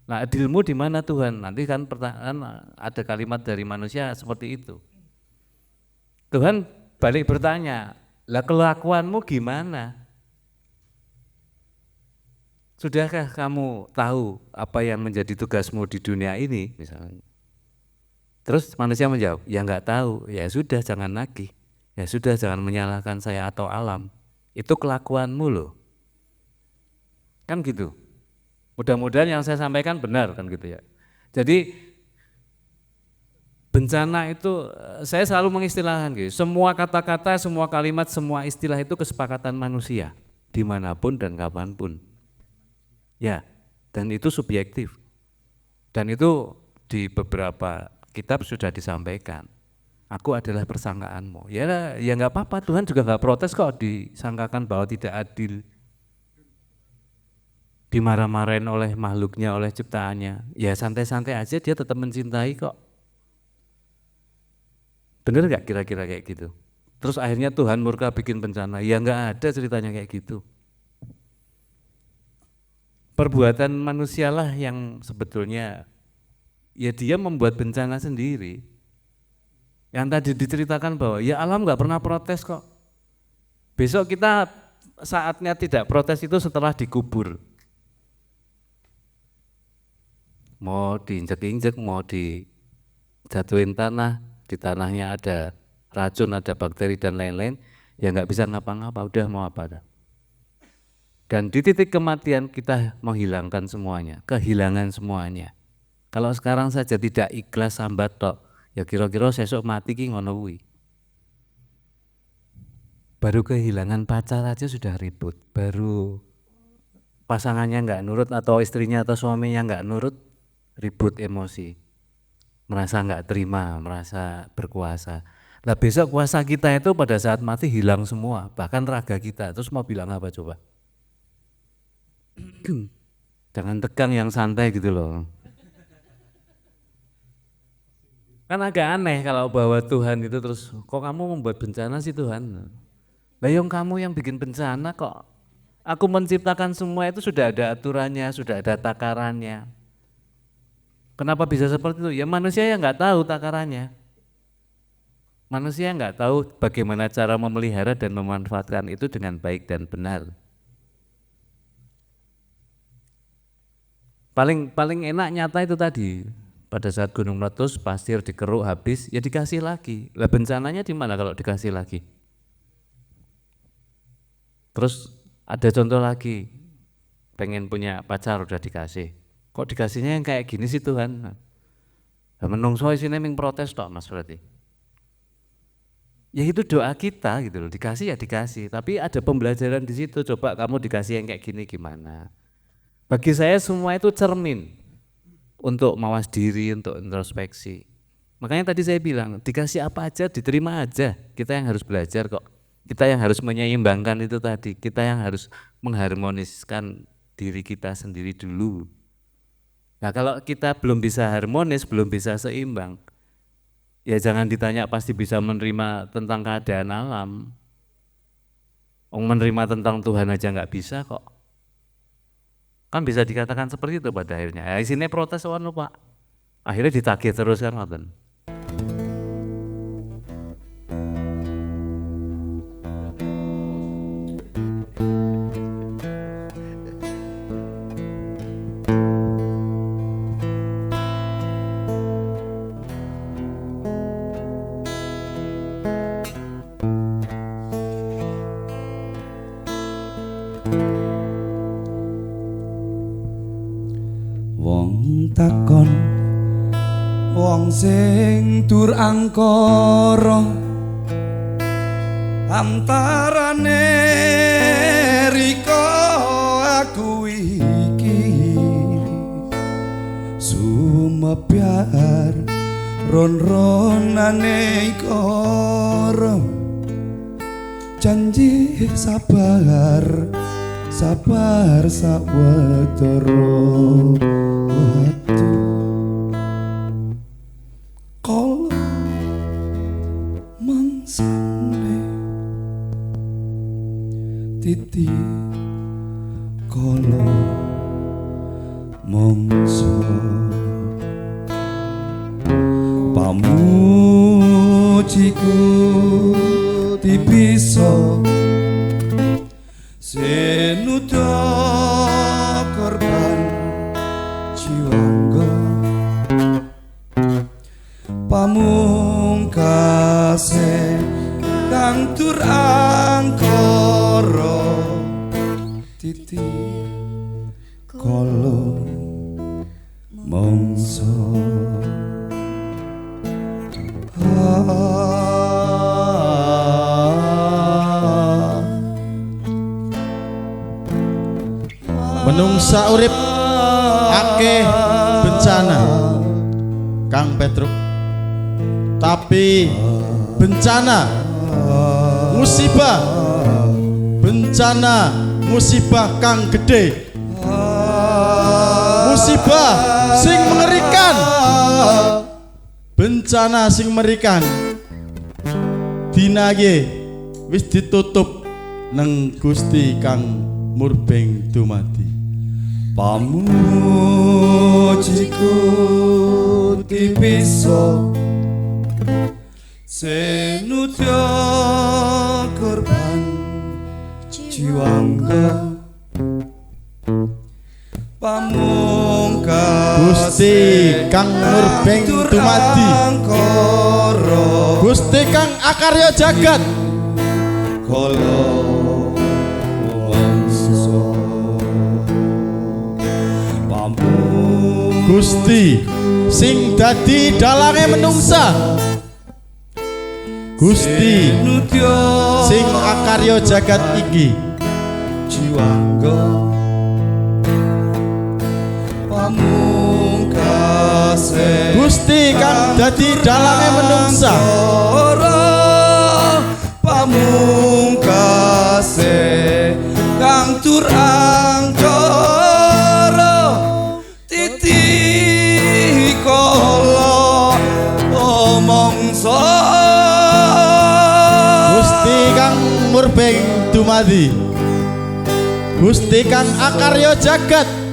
Nah, adilmu di mana Tuhan? Nanti kan pertanyaan ada kalimat dari manusia seperti itu. Tuhan balik bertanya, lah kelakuanmu gimana? Sudahkah kamu tahu apa yang menjadi tugasmu di dunia ini misalnya? Terus manusia menjawab, ya enggak tahu. Ya sudah, jangan nagih. Ya sudah, jangan menyalahkan saya atau alam. Itu kelakuanmu loh. Kan gitu. Mudah-mudahan yang saya sampaikan benar kan gitu ya. Jadi bencana itu saya selalu mengistilahkan gitu. Semua kata-kata, semua kalimat, semua istilah itu kesepakatan manusia dimanapun dan kapanpun. Ya, dan itu subjektif. Dan itu di beberapa kitab sudah disampaikan. Aku adalah persangkaanmu. Ya nggak apa-apa. Tuhan juga nggak protes kok disangkakan bahwa tidak adil. Dimarah-marahin oleh makhluknya, oleh ciptaannya, ya santai-santai aja, dia tetap mencintai kok. Bener gak kira-kira kayak gitu? Terus akhirnya Tuhan murka bikin bencana, ya nggak ada ceritanya kayak gitu. Perbuatan manusialah yang sebetulnya, ya dia membuat bencana sendiri. Yang tadi diceritakan bahwa ya alam nggak pernah protes kok. Besok kita saatnya tidak protes itu setelah dikubur. Mau diinjek-injek, mau dijatuhin tanah, di tanahnya ada racun, ada bakteri dan lain-lain, ya nggak bisa ngapa-ngapa, udah mau apa dah. Dan di titik kematian kita menghilangkan semuanya, kehilangan semuanya. Kalau sekarang saja tidak ikhlas sambat tok, ya kira-kira sesuk mati ki ngono kuwi. Baru kehilangan pacar aja sudah ribut, baru pasangannya nggak nurut atau istrinya atau suaminya nggak nurut, ribut emosi, merasa nggak terima, merasa berkuasa. Nah besok kuasa kita itu pada saat mati hilang semua, bahkan raga kita. Terus mau bilang apa coba? Jangan tegang, yang santai gitu loh. Kan agak aneh kalau bahwa Tuhan itu terus, kok kamu membuat bencana sih Tuhan? Lah yang kamu yang bikin bencana kok. Aku menciptakan semua itu sudah ada aturannya, sudah ada takarannya. Kenapa bisa seperti itu? Ya manusia yang nggak tahu takarannya. Manusia nggak tahu bagaimana cara memelihara dan memanfaatkan itu dengan baik dan benar. Paling enak nyata itu tadi. Pada saat gunung meletus, pasir dikeruk habis, ya dikasih lagi. Lah bencananya di mana kalau dikasih lagi? Terus ada contoh lagi, pengen punya pacar udah dikasih. Kok dikasihnya yang kayak gini sih Tuhan? Nah, menungso isine ming protes tok Mas berarti. Ya itu doa kita gitu loh, dikasih ya dikasih, tapi ada pembelajaran di situ. Coba kamu dikasih yang kayak gini gimana? Bagi saya semua itu cermin untuk mawas diri, untuk introspeksi. Makanya tadi saya bilang, dikasih apa aja diterima aja. Kita yang harus belajar kok. Kita yang harus menyeimbangkan itu tadi. Kita yang harus mengharmoniskan diri kita sendiri dulu. Nah kalau kita belum bisa harmonis, belum bisa seimbang, ya jangan ditanya pasti bisa menerima tentang keadaan alam. Menerima tentang Tuhan aja nggak bisa kok. Kan bisa dikatakan seperti itu pada akhirnya. Ya, sini protes ono Pak. Akhirnya ditagih terus kan ngoten. Wong takon wong sing dur angkara antarane riko aku iki mebiar ron-ronane koro janji sabar sabar sawetara wektu kala mangsane titi kala mangsa pamujiku dibisa senuda korban jiwangga pamungkase kang tur angkara titi kala mangsa menungsa urip akeh bencana Kang Petruk, tapi bencana musibah kang gede, musibah sing mengerikan, bencana sing mengerikan dinage wis ditutup neng Gusti Kang Murbeng dumadi. Pamujiku dibisa senudya korban jiwangga pamungkas Gusti Kang Murbeng dumadi, Gusti Kang akarya jagat kala Gusti sing dadi dalange menungsa, Gusti sing akarya jagat iki jiwangga pamungkase Gusti kang dadi dalange menungsa, pamungkase kang tur angkara titi kala mangsa Gusti Kang Murbeng dumadi, Gusti Kang akarya jagat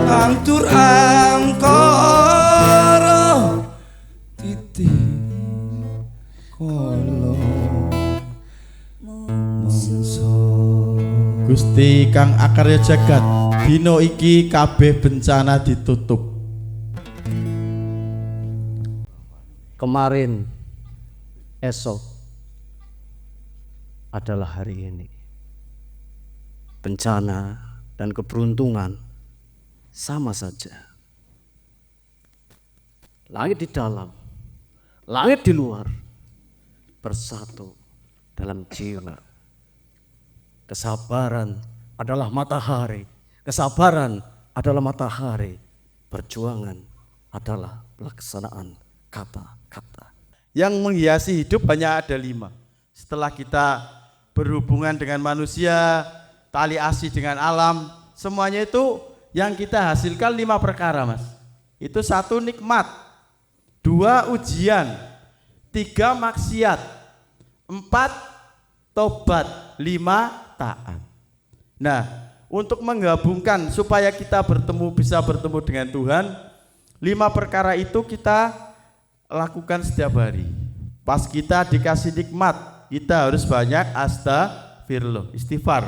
kang tur angkara titi kala mangsa Gusti Kang akarya jagat dina iki kabeh bencana ditutup. Kemarin, esok adalah hari ini. Bencana dan keberuntungan sama saja. Langit di dalam, langit di luar bersatu dalam jiwa. Kesabaran adalah matahari, kesabaran adalah matahari, perjuangan adalah pelaksanaan kata-kata. Yang menghiasi hidup hanya ada 5. Setelah kita berhubungan dengan manusia, tali asih dengan alam, semuanya itu yang kita hasilkan 5 perkara, Mas. Itu 1 nikmat, 2 ujian, 3 maksiat, 4 tobat, 5 taat. Nah, untuk menggabungkan supaya kita bisa bertemu dengan Tuhan, 5 perkara itu kita lakukan setiap hari. Pas kita dikasih nikmat, kita harus banyak astagfirullah, istighfar,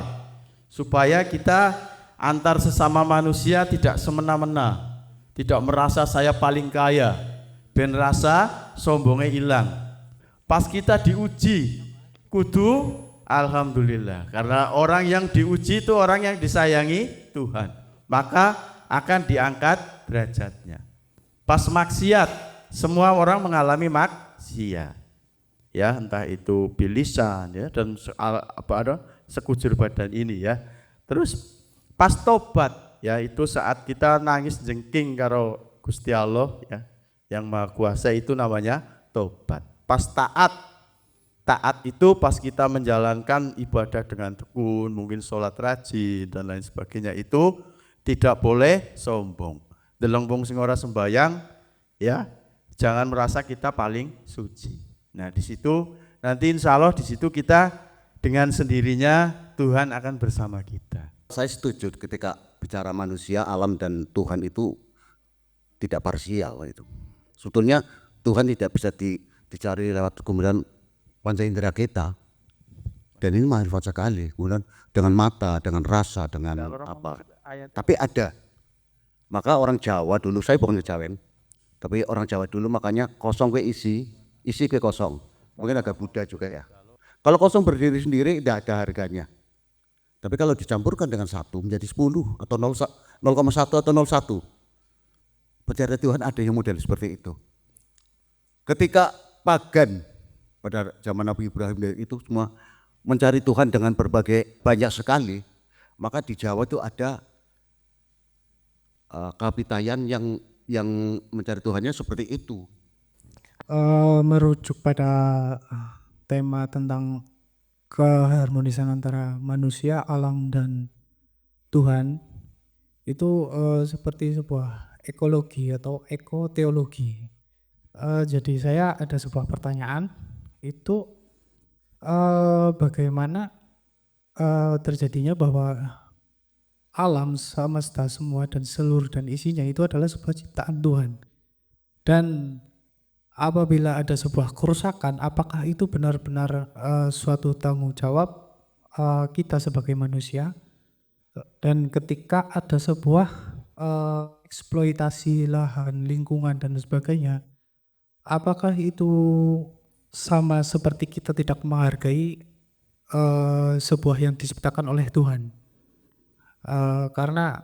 supaya kita antar sesama manusia tidak semena-mena, tidak merasa saya paling kaya, ben rasa sombongnya hilang. Pas kita diuji, kudu alhamdulillah, karena orang yang diuji itu orang yang disayangi Tuhan, maka akan diangkat derajatnya. Pas maksiat, semua orang mengalami maksiat. sia. Ya, entah itu bilisan ya dan sekujur badan ini ya. Terus pas tobat ya itu saat kita nangis jengking karo Gusti Allah ya yang Maha Kuasa itu namanya tobat. Pas taat itu pas kita menjalankan ibadah dengan tekun, mungkin sholat rajin dan lain sebagainya itu tidak boleh sombong. Deleng wong sing ora sembayang ya, jangan merasa kita paling suci. Nah di situ nanti insya Allah di situ kita dengan sendirinya Tuhan akan bersama kita. Saya setuju ketika bicara manusia, alam dan Tuhan itu tidak parsial itu. Sebetulnya Tuhan tidak bisa dicari lewat kemudian panca indera kita. Dan ini marifat sekali, kemudian dengan mata, dengan rasa, dengan apa. Tapi ada. Maka orang Jawa dulu, saya bukan Jawen, tapi orang Jawa dulu makanya kosong ke isi ke kosong. Mungkin agak Buddha juga ya. Kalau kosong berdiri sendiri tidak ada harganya. Tapi kalau dicampurkan dengan 1 menjadi 10 atau 0,1 atau 01. Percaya Tuhan ada yang model seperti itu. Ketika pagan pada zaman Nabi Ibrahim itu semua mencari Tuhan dengan banyak sekali, maka di Jawa itu ada kapitayan yang mencari Tuhannya seperti itu. Merujuk pada tema tentang keharmonisan antara manusia, alam, dan Tuhan itu seperti sebuah ekologi atau ekoteologi. Jadi saya ada sebuah pertanyaan itu bagaimana terjadinya bahwa alam semesta semua dan seluruh dan isinya itu adalah sebuah ciptaan Tuhan, dan apabila ada sebuah kerusakan, apakah itu benar-benar suatu tanggung jawab kita sebagai manusia? Dan ketika ada sebuah eksploitasi lahan, lingkungan dan sebagainya, apakah itu sama seperti kita tidak menghargai sebuah yang diciptakan oleh Tuhan? Karena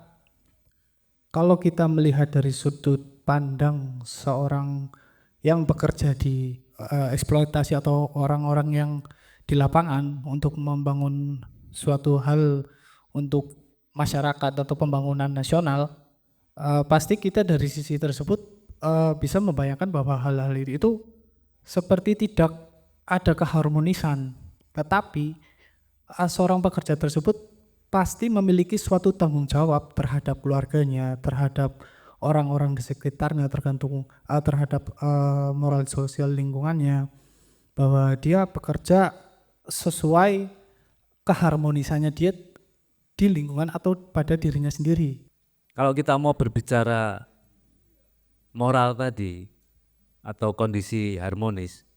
kalau kita melihat dari sudut pandang seorang yang bekerja di eksploitasi atau orang-orang yang di lapangan untuk membangun suatu hal untuk masyarakat atau pembangunan nasional, pasti kita dari sisi tersebut bisa membayangkan bahwa hal-hal itu seperti tidak ada keharmonisan, tetapi seorang pekerja tersebut pasti memiliki suatu tanggung jawab terhadap keluarganya, terhadap orang-orang di sekitarnya, tergantung terhadap moral sosial lingkungannya, bahwa dia bekerja sesuai keharmonisannya dia di lingkungan atau pada dirinya sendiri. Kalau kita mau berbicara moral tadi atau kondisi harmonis,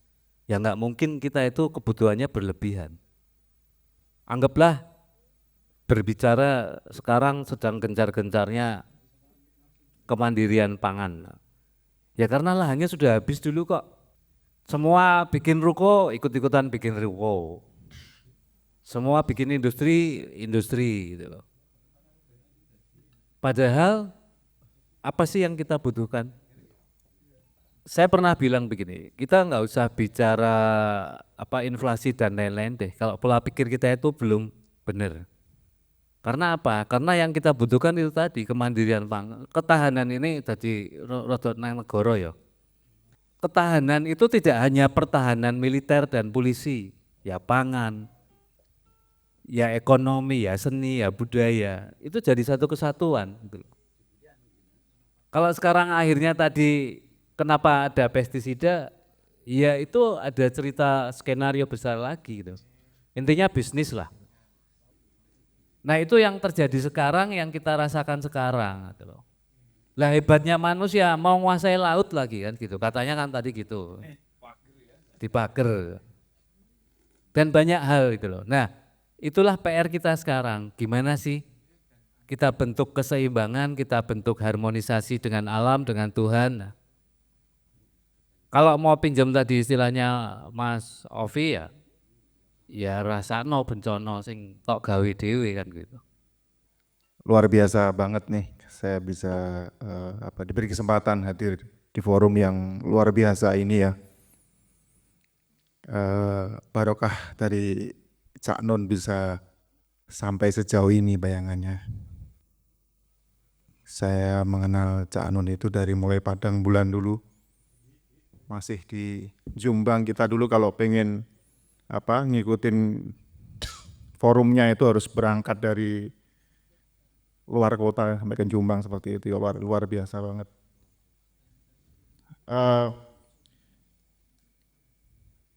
ya nggak mungkin kita itu kebutuhannya berlebihan. Anggaplah berbicara sekarang sedang gencar-gencarnya kemandirian pangan. Ya karena lahannya sudah habis dulu kok. Semua bikin ruko, ikut-ikutan bikin ruko. Semua bikin industri gitu loh. Padahal apa sih yang kita butuhkan? Saya pernah bilang begini, kita nggak usah bicara inflasi dan lain-lain deh. Kalau pola pikir kita itu belum benar. Karena apa? Karena yang kita butuhkan itu tadi kemandirian pangan. Ketahanan ini tadi rodot nang negara ya. Ketahanan itu tidak hanya pertahanan militer dan polisi, ya pangan, ya ekonomi, ya seni, ya budaya. Itu jadi satu kesatuan. Kalau sekarang akhirnya tadi kenapa ada pestisida? Ya itu ada cerita skenario besar lagi gitu. Intinya bisnis lah. Nah itu yang terjadi sekarang, yang kita rasakan sekarang gitu loh. Lah hebatnya manusia mau menguasai laut lagi kan gitu, katanya kan tadi gitu. Dipager. Dan banyak hal gitu loh. Nah itulah PR kita sekarang, gimana sih kita bentuk keseimbangan, kita bentuk harmonisasi dengan alam, dengan Tuhan. Nah, kalau mau pinjam tadi istilahnya Mas Ovi ya rasano bencana sing tok gawe dhewe kan gitu. Luar biasa banget nih saya bisa diberi kesempatan hadir di forum yang luar biasa ini ya. barokah dari Cak Nun bisa sampai sejauh ini bayangannya. Saya mengenal Cak Nun itu dari mulai Padang Bulan dulu. Masih di Jombang, kita dulu kalau pengen ngikutin forumnya itu harus berangkat dari luar kota sampai ke Jombang seperti itu, luar biasa banget.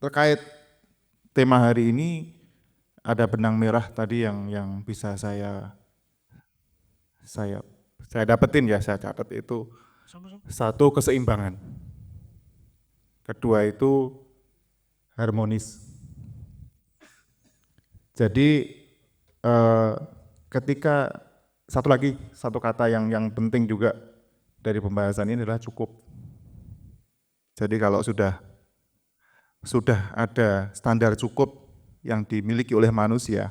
Terkait tema hari ini ada benang merah tadi yang bisa saya dapetin ya, saya catat itu satu keseimbangan, kedua itu harmonis. Jadi ketika satu kata yang penting juga dari pembahasan ini adalah cukup. Jadi kalau sudah ada standar cukup yang dimiliki oleh manusia,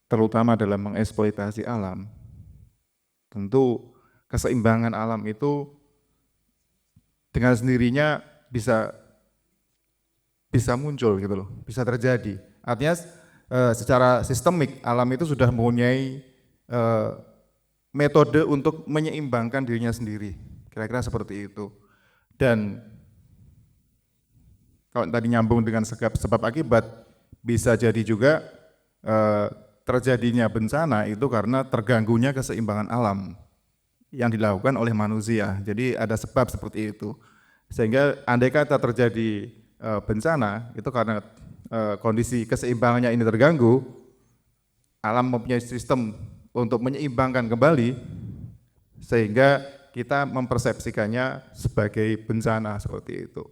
terutama dalam mengeksploitasi alam, tentu keseimbangan alam itu dengan sendirinya bisa muncul gitu loh, bisa terjadi. Artinya secara sistemik alam itu sudah mempunyai metode untuk menyeimbangkan dirinya sendiri, kira-kira seperti itu. Dan kalau tadi nyambung dengan sebab akibat, bisa jadi juga terjadinya bencana itu karena terganggunya keseimbangan alam yang dilakukan oleh manusia. Jadi ada sebab seperti itu. Sehingga andai kata terjadi bencana itu karena kondisi keseimbangannya ini terganggu, alam mempunyai sistem untuk menyeimbangkan kembali sehingga kita mempersepsikannya sebagai bencana seperti itu.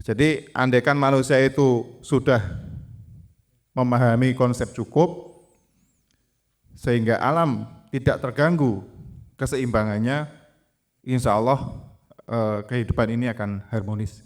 Jadi andaikan manusia itu sudah memahami konsep cukup sehingga alam tidak terganggu keseimbangannya, insya Allah kehidupan ini akan harmonis.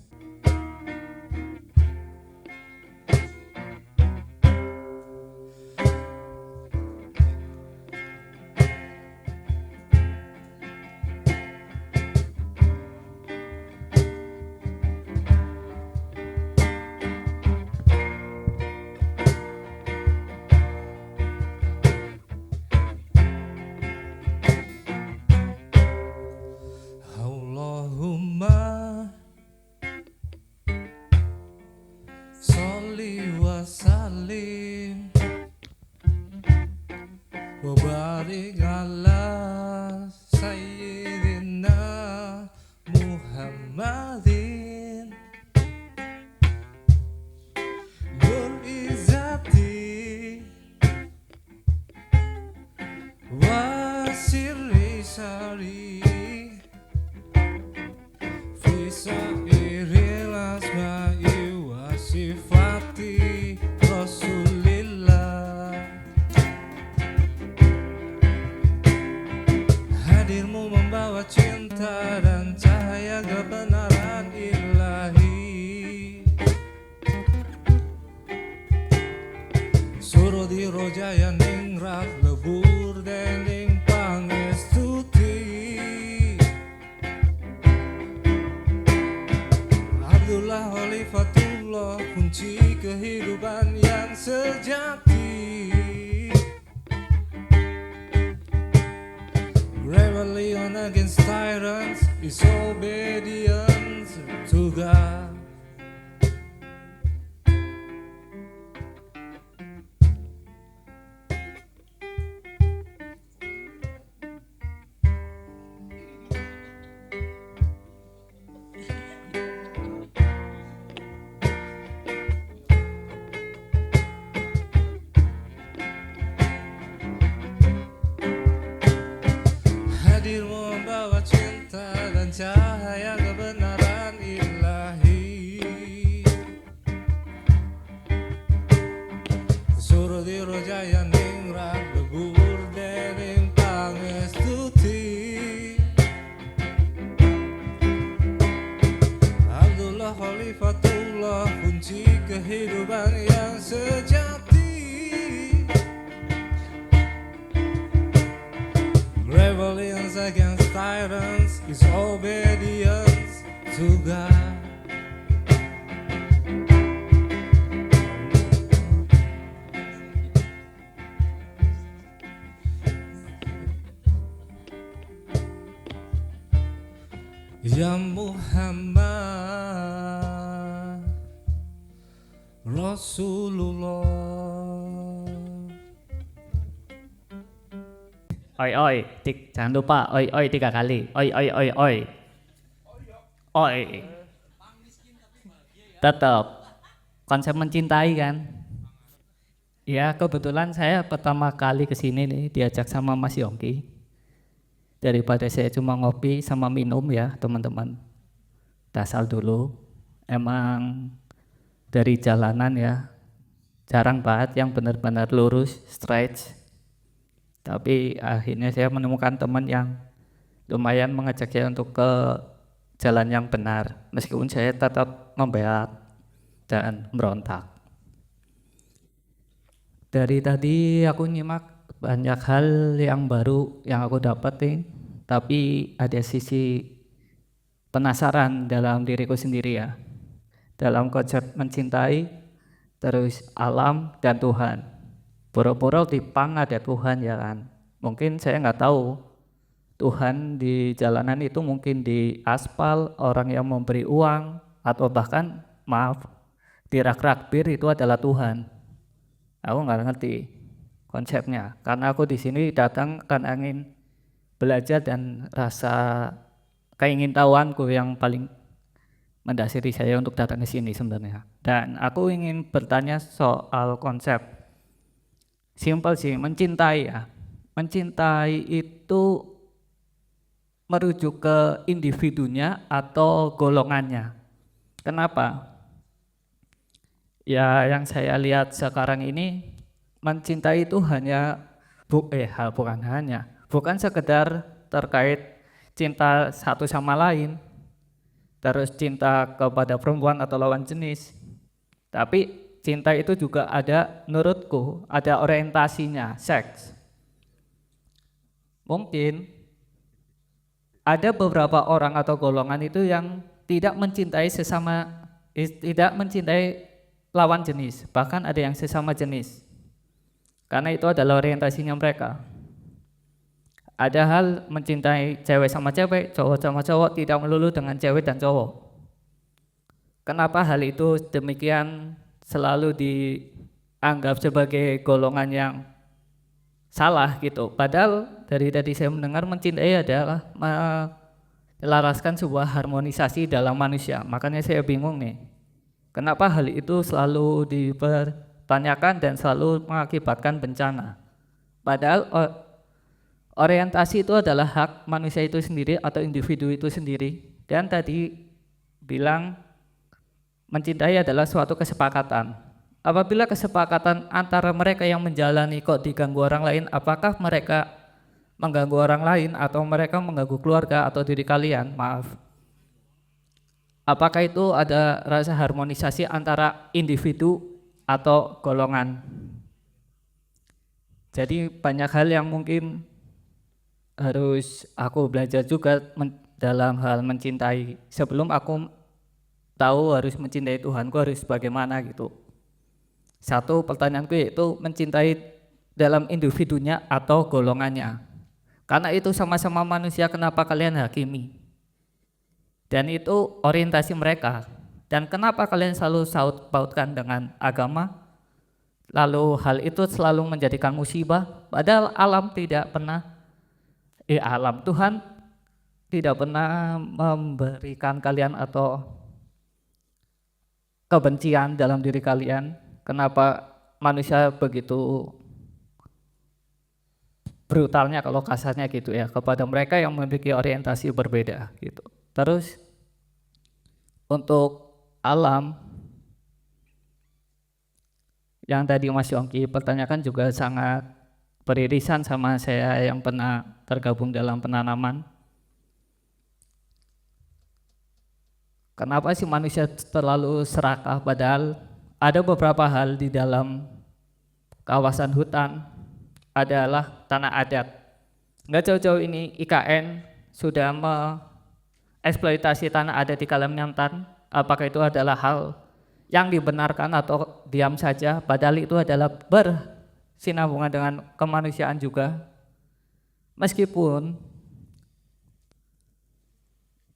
Is obedience to God. Muhammad Rasulullah. Oi oi, jangan lupa oi oi 3 kali. Oi oi oi oi. Oi. Tetap konsep mencintai kan. Ya kebetulan saya pertama kali kesini nih diajak sama Mas Yongki. Daripada saya cuma ngopi sama minum ya teman-teman. Dasar dulu. Emang dari jalanan ya jarang banget yang benar-benar lurus, straight. Tapi akhirnya saya menemukan teman yang lumayan mengajak saya untuk ke jalan yang benar. Meskipun saya tetap membeat dan merontak. Dari tadi aku nyimak banyak hal yang baru yang aku dapetin, tapi ada sisi penasaran dalam diriku sendiri ya. Dalam konsep mencintai, terus alam dan Tuhan. Boro-boro di pang ada Tuhan ya kan. Mungkin saya nggak tahu Tuhan di jalanan itu mungkin di aspal, orang yang memberi uang, atau bahkan maaf di rak-rak bir itu adalah Tuhan. Aku nggak ngerti konsepnya, karena aku di sini datang kan ingin belajar dan rasa keingintahuanku yang paling mendasari saya untuk datang ke sini sebenarnya. Dan aku ingin bertanya soal konsep. Simpel sih, mencintai ya. Mencintai itu merujuk ke individunya atau golongannya. Kenapa? Ya yang saya lihat sekarang ini mencintai itu bukan sekedar terkait cinta satu sama lain, terus cinta kepada perempuan atau lawan jenis. Tapi cinta itu juga ada, menurutku, ada orientasinya, seks. Mungkin ada beberapa orang atau golongan itu yang tidak mencintai lawan jenis, bahkan ada yang sesama jenis. Karena itu adalah orientasinya mereka. Ada hal mencintai cewek sama cewek, cowok sama cowok, tidak melulu dengan cewek dan cowok. Kenapa hal itu demikian selalu dianggap sebagai golongan yang salah gitu. Padahal dari tadi saya mendengar mencintai adalah melaraskan sebuah harmonisasi dalam manusia. Makanya saya bingung nih, kenapa hal itu selalu dipertanyakan dan selalu mengakibatkan bencana. Padahal orientasi itu adalah hak manusia itu sendiri atau individu itu sendiri. Dan tadi bilang mencintai adalah suatu kesepakatan. Apabila kesepakatan antara mereka yang menjalani kok diganggu orang lain, apakah mereka mengganggu orang lain atau mereka mengganggu keluarga atau diri kalian? Maaf. Apakah itu ada rasa harmonisasi antara individu atau golongan? Jadi banyak hal yang mungkin harus aku belajar juga dalam hal mencintai. Sebelum aku tahu harus mencintai Tuhanku harus bagaimana gitu. Satu pertanyaanku yaitu mencintai dalam individunya atau golongannya. Karena itu sama-sama manusia, kenapa kalian hakimi? Dan itu orientasi mereka. Dan kenapa kalian selalu saut pautkan dengan agama? Lalu hal itu selalu menjadikan musibah, padahal alam tidak pernah Tuhan tidak pernah memberikan kalian atau kebencian dalam diri kalian. Kenapa manusia begitu brutalnya kalau kasarnya gitu ya kepada mereka yang memiliki orientasi berbeda gitu. Terus untuk alam yang tadi Mas Yongki pertanyakan juga sangat beririsan sama saya yang pernah tergabung dalam penanaman. Kenapa sih manusia terlalu serakah, padahal ada beberapa hal di dalam kawasan hutan adalah tanah adat. Nggak jauh-jauh ini IKN sudah mengeksploitasi tanah adat di Kalimantan. Apakah itu adalah hal yang dibenarkan atau diam saja, padahal itu adalah bersinambungan dengan kemanusiaan juga. Meskipun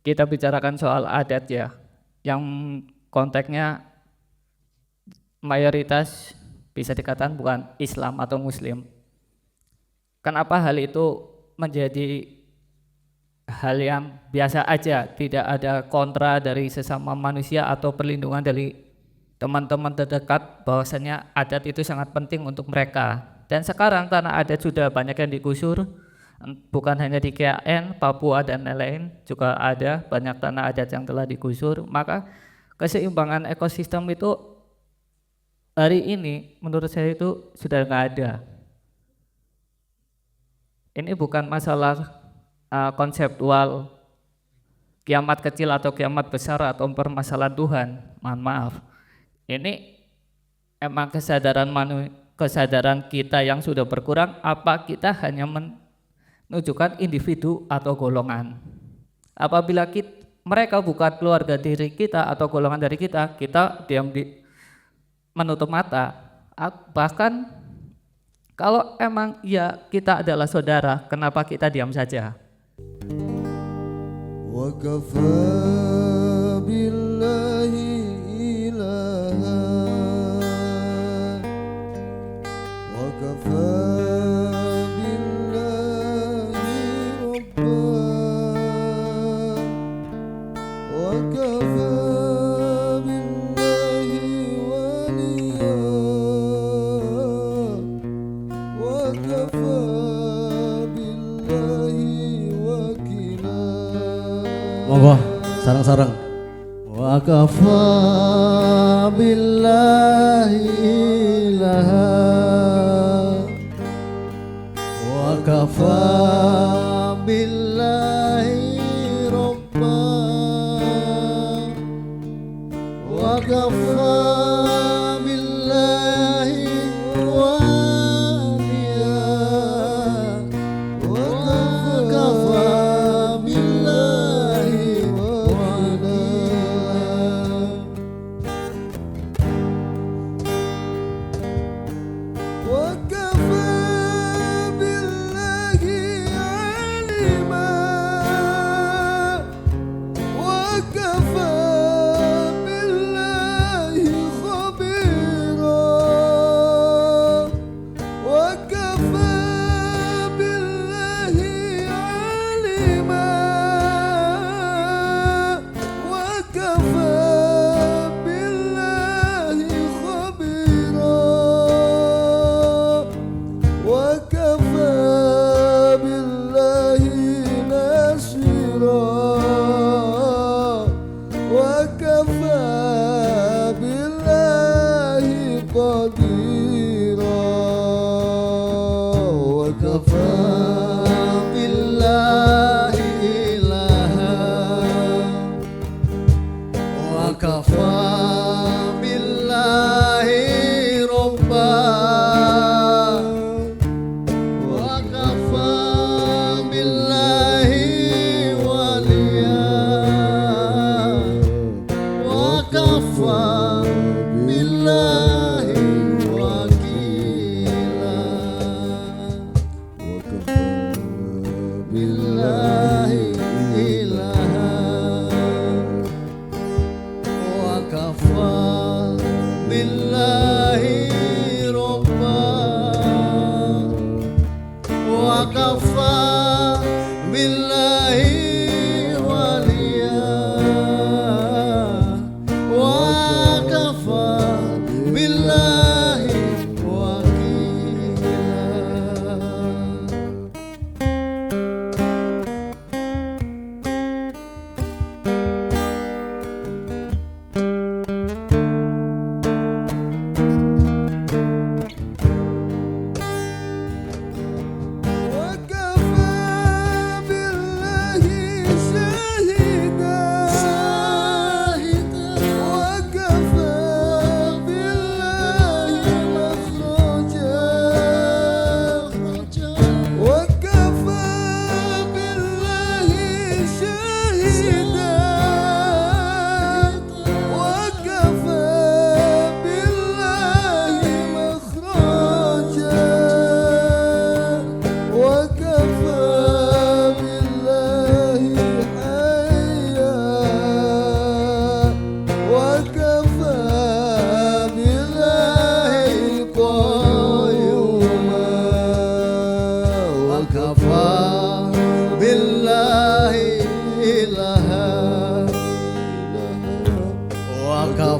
kita bicarakan soal adat ya, yang konteksnya mayoritas bisa dikatakan bukan Islam atau Muslim. Kenapa hal itu menjadi hal yang biasa aja, tidak ada kontra dari sesama manusia atau perlindungan dari teman-teman terdekat bahwasanya adat itu sangat penting untuk mereka. Dan sekarang tanah adat sudah banyak yang digusur, bukan hanya di KN, Papua dan lain-lain, juga ada banyak tanah adat yang telah digusur. Maka keseimbangan ekosistem itu hari ini menurut saya itu sudah nggak ada. Ini bukan masalah konseptual kiamat kecil atau kiamat besar atau permasalahan Tuhan, mohon maaf. Ini emang kesadaran kita yang sudah berkurang, apa kita hanya menunjukkan individu atau golongan. Apabila mereka bukan keluarga diri kita atau golongan dari kita diam menutup mata. Bahkan kalau emang ya kita adalah saudara, kenapa kita diam saja? Wa kafa billahi ilaha wa kafa billahi rabba wa kafa billahi waliya wa kafa monggo sareng-sareng. Wa kafa billahi ilaha wa kafa billahi rabba wa kafa billahi waliya wa kafa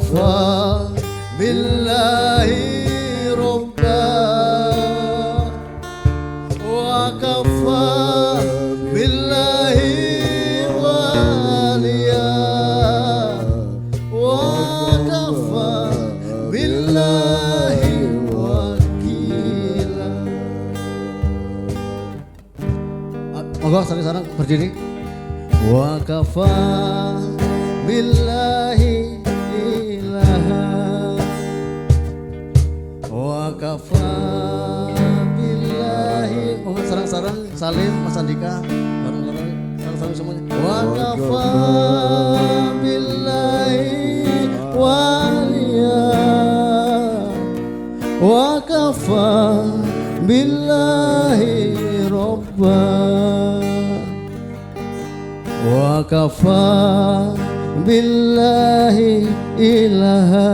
وكفى بالله ربا وكفى بالله واليا وكفى بالله وكيلا. Monggo sareng-sareng berdiri. Wa kafa billahi ilaha wa kafa billahi. Monggo sareng-sareng Salim, Mas Andika, bareng-bareng sareng-sareng semuanya. Wa kafa billahi waliya wa kafa billahi robba wa kafa billahi ilaha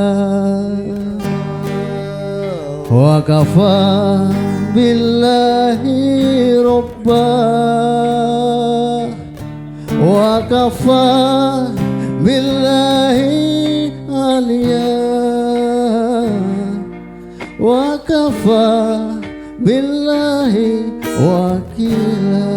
wa kafa billahi robba wa kafa billahi aliya wa kafa billahi wakila.